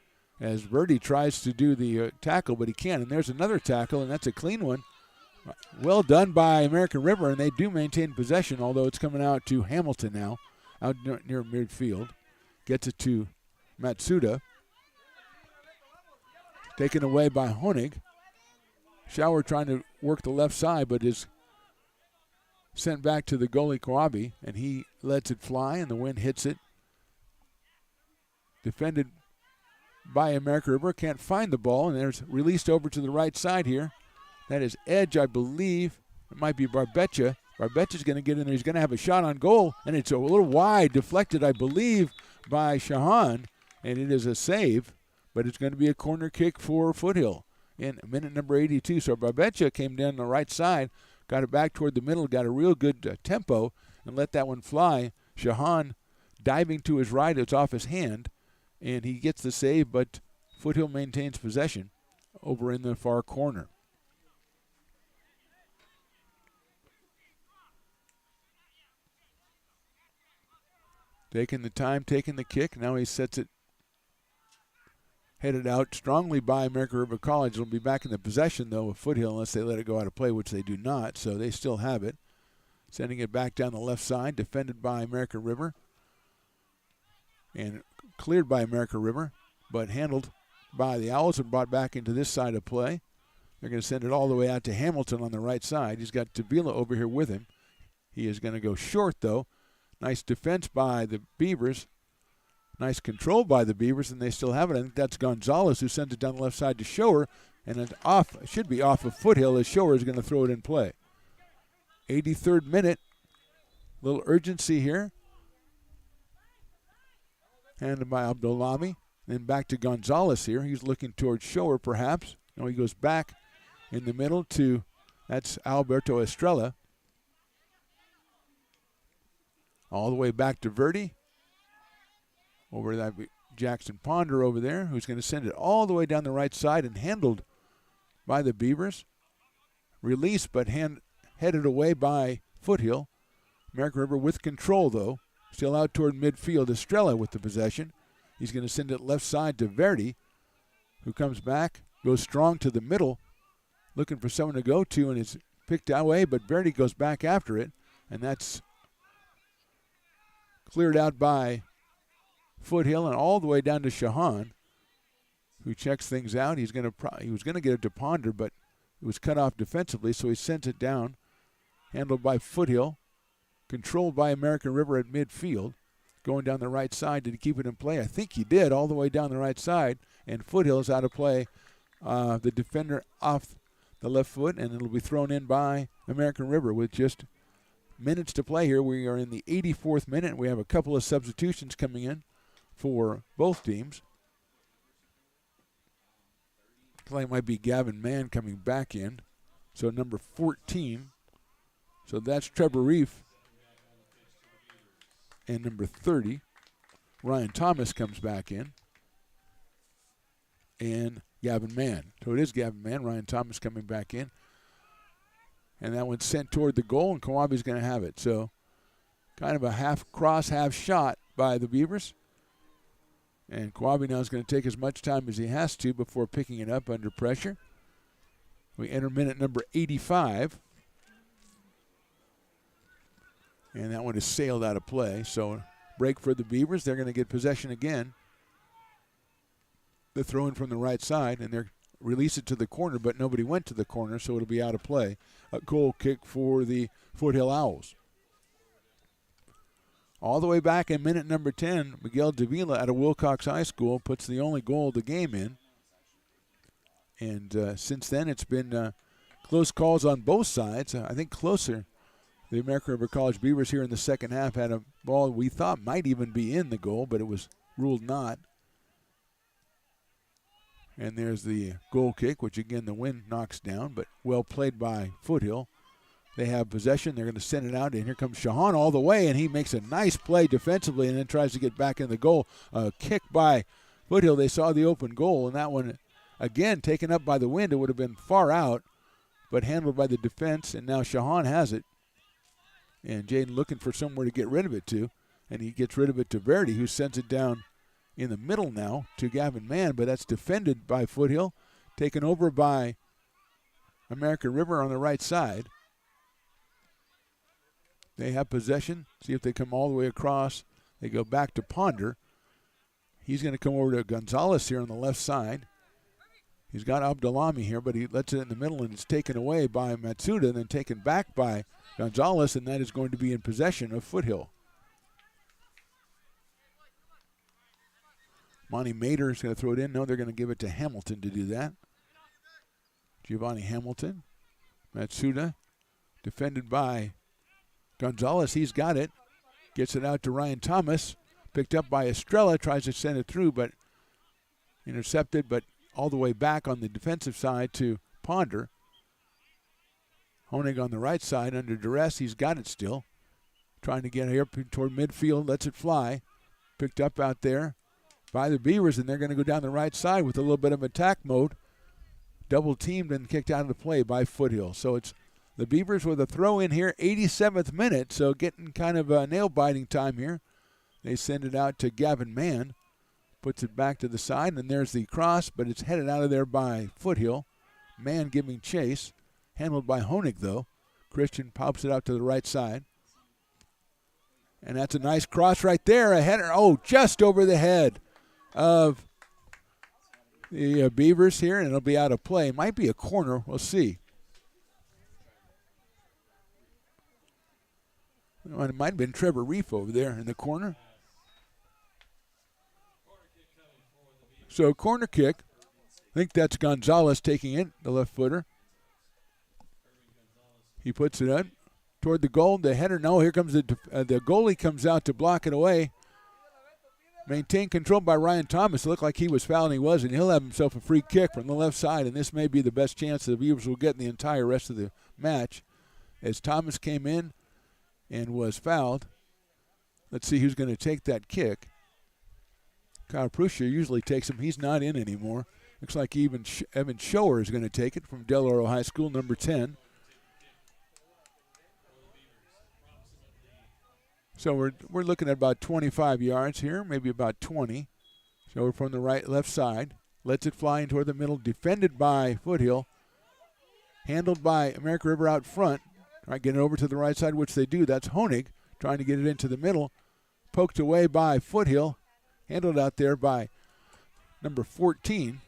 as Verdi tries to do the tackle, but he can't. And there's another tackle, and that's a clean one Well done by American River, and they do maintain possession, although it's coming out to Hamilton now, out near midfield. Gets it to Matsuda. Taken away by Honig. Schauer trying to work the left side, but is sent back to the goalie Kawabe, and he lets it fly, and the wind hits it. Defended by American River, can't find the ball, and there's released over to the right side here. That is Edge, I believe. It might be Barbecha. Barbecha's going to get in there. He's going to have a shot on goal, and it's a little wide, deflected, I believe, by Shahan, and it is a save, but it's going to be a corner kick for Foothill in minute number 82. So Barbecha came down the right side, got it back toward the middle, got a real good tempo, and let that one fly. Shahan diving to his right, it's off his hand, and he gets the save, but Foothill maintains possession over in the far corner. Taking the time, taking the kick. Now he sets it, headed out strongly by American River College. It'll be back in the possession, though, of Foothill unless they let it go out of play, which they do not. So they still have it. Sending it back down the left side, defended by American River. And cleared by American River, but handled by the Owls and brought back into this side of play. They're going to send it all the way out to Hamilton on the right side. He's got Davila over here with him. He is going to go short, though. Nice defense by the Beavers. Nice control by the Beavers, and they still have it. I think that's Gonzalez who sends it down the left side to Shower, and it's off. It should be off of Foothill as Shower is going to throw it in play. 83rd minute. Little urgency here. Handed by Abdolami. Then back to Gonzalez here. He's looking towards Shower, perhaps. No, he goes back in the middle to, that's Alberto Estrella. All the way back to Verdi. Over that Jackson Ponder over there, who's going to send it all the way down the right side and handled by the Beavers. Released, but headed away by Foothill. American River with control, though. Still out toward midfield. Estrella with the possession. He's going to send it left side to Verdi, who comes back, goes strong to the middle, looking for someone to go to, and it's picked away, but Verdi goes back after it, and that's cleared out by Foothill and all the way down to Shahan, who checks things out. He was going to get it to Ponder, but it was cut off defensively, so he sends it down, handled by Foothill, controlled by American River at midfield, going down the right side. Did he keep it in play? I think he did, all the way down the right side, and Foothill is out of play. The defender off the left foot, and it'll be thrown in by American River with just minutes to play here. We are in the 84th minute. We have a couple of substitutions coming in for both teams. Looks like it might be Gavin Mann coming back in. So number 14. So that's Trevor Reef. And number 30, Ryan Thomas comes back in. And Gavin Mann. So it is Gavin Mann. Ryan Thomas coming back in. And that one's sent toward the goal, and Kawabe's going to have it. So kind of a half cross, half shot by the Beavers. And Kawabe now is going to take as much time as he has to before picking it up under pressure. We enter minute number 85. And that one is sailed out of play. So break for the Beavers. They're going to get possession again. The throw in from the right side, and they're release it to the corner, but nobody went to the corner, so it'll be out of play. A goal kick for the Foothill Owls. All the way back in minute number 10, Miguel Davila out of Wilcox High School puts the only goal of the game in. And since then, it's been close calls on both sides. I think closer. The American River College Beavers here in the second half had a ball we thought might even be in the goal, but it was ruled not. And there's the goal kick, which again the wind knocks down, but well played by Foothill. They have possession. They're going to send it out, and here comes Shahan all the way, and he makes a nice play defensively and then tries to get back in the goal. A kick by Foothill. They saw the open goal, and that one, again, taken up by the wind. It would have been far out, but handled by the defense, and now Shahan has it. And Jaden looking for somewhere to get rid of it to, and he gets rid of it to Verdi, who sends it down in the middle now to Gavin Mann, but that's defended by Foothill, taken over by American River on the right side. They have possession. See if they come all the way across. They go back to Ponder. He's going to come over to Gonzalez here on the left side. He's got Abdulami here, but he lets it in the middle, and it's taken away by Matsuda and then taken back by Gonzalez, and that is going to be in possession of Foothill. Monty Mater is going to throw it in. No, they're going to give it to Hamilton to do that. Giovanni Hamilton. Matsuda, defended by Gonzalez. He's got it. Gets it out to Ryan Thomas. Picked up by Estrella. Tries to send it through, but intercepted, but all the way back on the defensive side to Ponder. Honig on the right side under duress. He's got it still. Trying to get here toward midfield. Lets it fly. Picked up out there by the Beavers, and they're going to go down the right side with a little bit of attack mode. Double teamed and kicked out of the play by Foothill. So it's the Beavers with a throw in here, 87th minute, so getting kind of a nail-biting time here. They send it out to Gavin Mann. Puts it back to the side, and there's the cross, but it's headed out of there by Foothill. Mann giving chase. Handled by Honig, though. Christian pops it out to the right side. And that's a nice cross right there. A header, just over the head of the Beavers here, and it'll be out of play. Might be a corner. We'll see. Well, it might have been Trevor Reef over there in the corner. So corner kick. I think that's Gonzalez taking it, the left footer. He puts it in toward the goal. The header, no, here comes the goalie comes out to block it away. Maintained control by Ryan Thomas. It looked like he was fouled, and he was, and he'll have himself a free kick from the left side, and this may be the best chance the Beavers will get in the entire rest of the match. As Thomas came in and was fouled. Let's see who's going to take that kick. Kyle Prussia usually takes him. He's not in anymore. Looks like even Evan Shower is going to take it from Del Oro High School, number 10. So we're looking at about 25 yards here, maybe about 20. So we're from the left side. Lets it fly in toward the middle, defended by Foothill. Handled by American River out front. Trying to get it over to the right side, which they do. That's Honig trying to get it into the middle. Poked away by Foothill. Handled out there by number 14,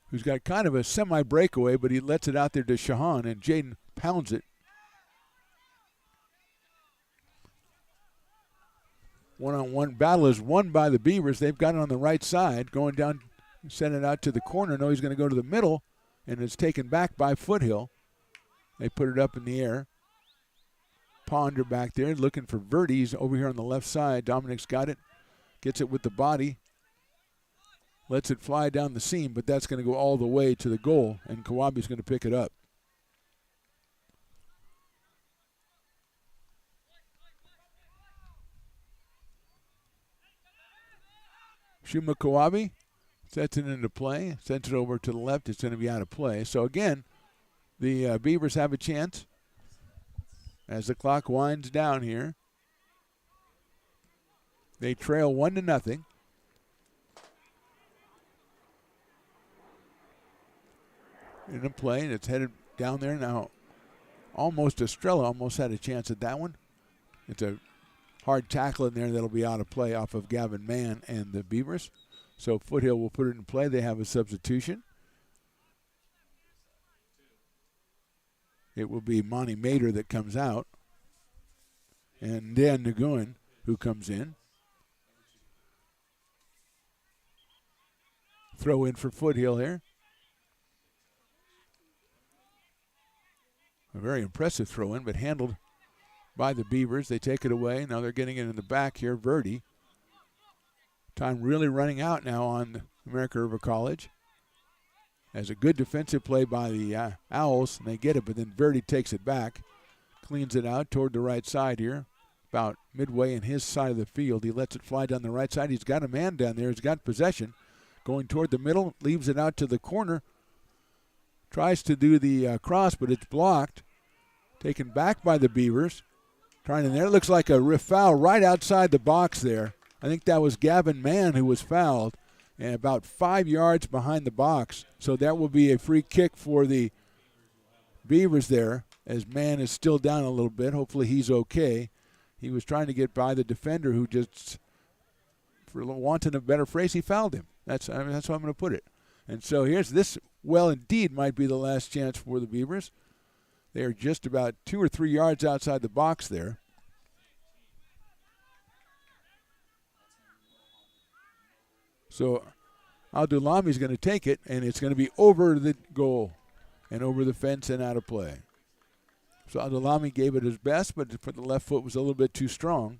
who's got kind of a semi-breakaway, but he lets it out there to Shahan, and Jaden pounds it. One-on-one battle is won by the Beavers. They've got it on the right side, going down, send it out to the corner. No, he's going to go to the middle, and it's taken back by Foothill. They put it up in the air. Ponder back there looking for Verdi. He's over here on the left side. Dominic's got it. Gets it with the body. Lets it fly down the seam, but that's going to go all the way to the goal, and Kawabi's going to pick it up. Shuma Kawabi sets it into play. Sends it over to the left. It's going to be out of play. So again, the Beavers have a chance as the clock winds down here. They trail 1-0. In the play, and it's headed down there now. Almost Estrella almost had a chance at that one. It's a hard tackle in there that'll be out of play off of Gavin Mann and the Beavers. So Foothill will put it in play. They have a substitution. It will be Monty Mater that comes out. And Dan Nguyen who comes in. Throw in for Foothill here. A very impressive throw in, but handled by the Beavers. They take it away. Now they're getting it in the back here. Verdi. Time really running out now on American River College. As a good defensive play by the Owls, and they get it, but then Verdi takes it back. Cleans it out toward the right side here. About midway in his side of the field. He lets it fly down the right side. He's got a man down there. He's got possession. Going toward the middle, leaves it out to the corner. Tries to do the cross, but it's blocked. Taken back by the Beavers. Trying in there. It looks like a foul right outside the box there. I think that was Gavin Mann who was fouled. and about 5 yards behind the box. So that will be a free kick for the Beavers there, as Mann is still down a little bit. Hopefully he's okay. He was trying to get by the defender who just, for wanting a better phrase, he fouled him. That's how I'm going to put it. And so here's this, well, indeed might be the last chance for the Beavers. They are just about 2 or 3 yards outside the box there. So Abdulami's going to take it, and it's going to be over the goal and over the fence and out of play. So Abdulami gave it his best, but for the left foot was a little bit too strong.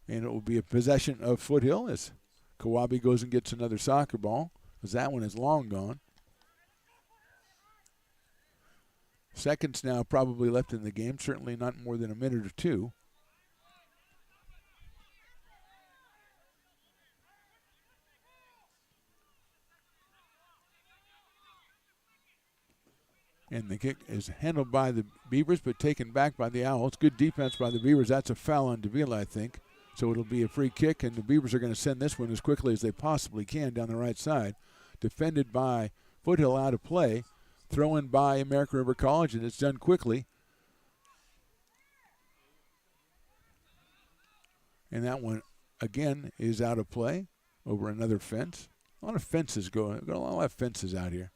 And it will be a possession of Foothill as Kawabe goes and gets another soccer ball, because that one is long gone. Seconds now probably left in the game, certainly not more than a minute or two. And the kick is handled by the Beavers, but taken back by the Owls. Good defense by the Beavers. That's a foul on Davila, I think. So it'll be a free kick, and the Beavers are going to send this one as quickly as they possibly can down the right side. Defended by Foothill, out of play. Throw in by American River College, and it's done quickly. And that one, again, is out of play over another fence. A lot of fences going. Got a lot of fences out here.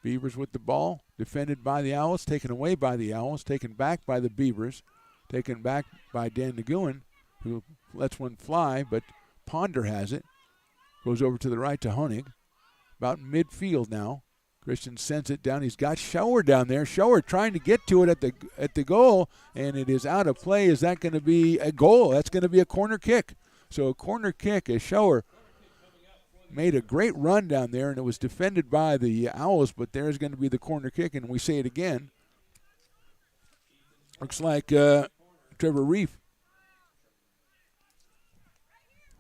Beavers with the ball, defended by the Owls, taken away by the Owls, taken back by the Beavers, taken back by Dan Nguyen, who lets one fly, but Ponder has it. Goes over to the right to Honig. About midfield now. Christian sends it down. He's got Schauer down there. Schauer trying to get to it at the goal, and it is out of play. Is that going to be a goal? That's going to be a corner kick. So a corner kick as Schauer made a great run down there, and it was defended by the Owls, but there's going to be the corner kick, and we say it again. Looks like Trevor Reef.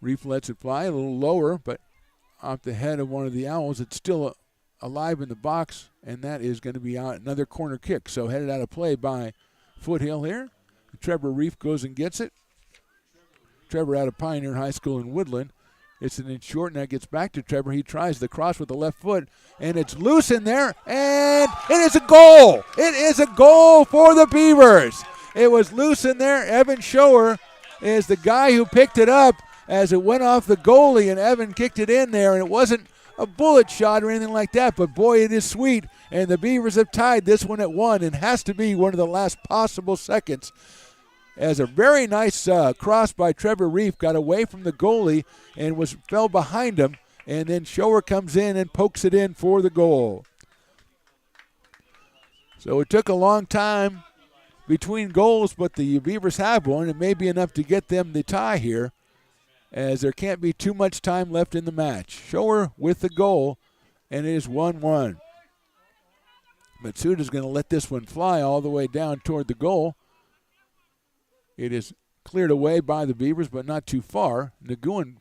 Reef lets it fly a little lower, but off the head of one of the Owls. It's still alive in the box, and that is going to be out another corner kick. So headed out of play by Foothill here. Trevor Reef goes and gets it. Trevor out of Pioneer High School in Woodland. It's an inch short, and that gets back to Trevor. He tries the cross with the left foot, and it's loose in there, and it is a goal. It is a goal for the Beavers. It was loose in there. Evan Schauer is the guy who picked it up as it went off the goalie, and Evan kicked it in there, and it wasn't a bullet shot or anything like that, but boy, it is sweet, and the Beavers have tied this one at 1, and has to be one of the last possible seconds. As a very nice cross by Trevor Reef got away from the goalie and fell behind him, and then Schauer comes in and pokes it in for the goal. So it took a long time between goals, but the Beavers have one. It may be enough to get them the tie here, as there can't be too much time left in the match. Schauer with the goal, and it is 1-1. Matsuda's going to let this one fly all the way down toward the goal. It is cleared away by the Beavers, but not too far. Nguyen,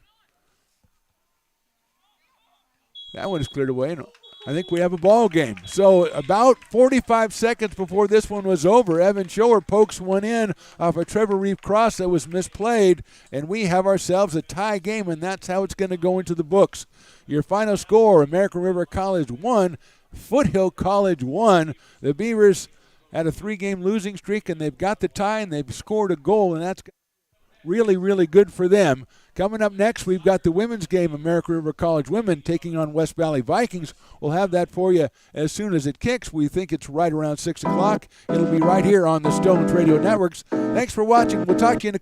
that one is cleared away, and I think we have a ball game. So about 45 seconds before this one was over, Evan Schauer pokes one in off a Trevor Reef cross that was misplayed, and we have ourselves a tie game, and that's how it's going to go into the books. Your final score, American River College 1, Foothill College 1. The Beavers had a 3-game losing streak, and they've got the tie, and they've scored a goal, and that's really, really good for them. Coming up next, we've got the women's game, American River College women taking on West Valley Vikings. We'll have that for you as soon as it kicks. We think it's right around 6 o'clock. It'll be right here on the Stones Radio Networks. Thanks for watching. We'll talk to you in a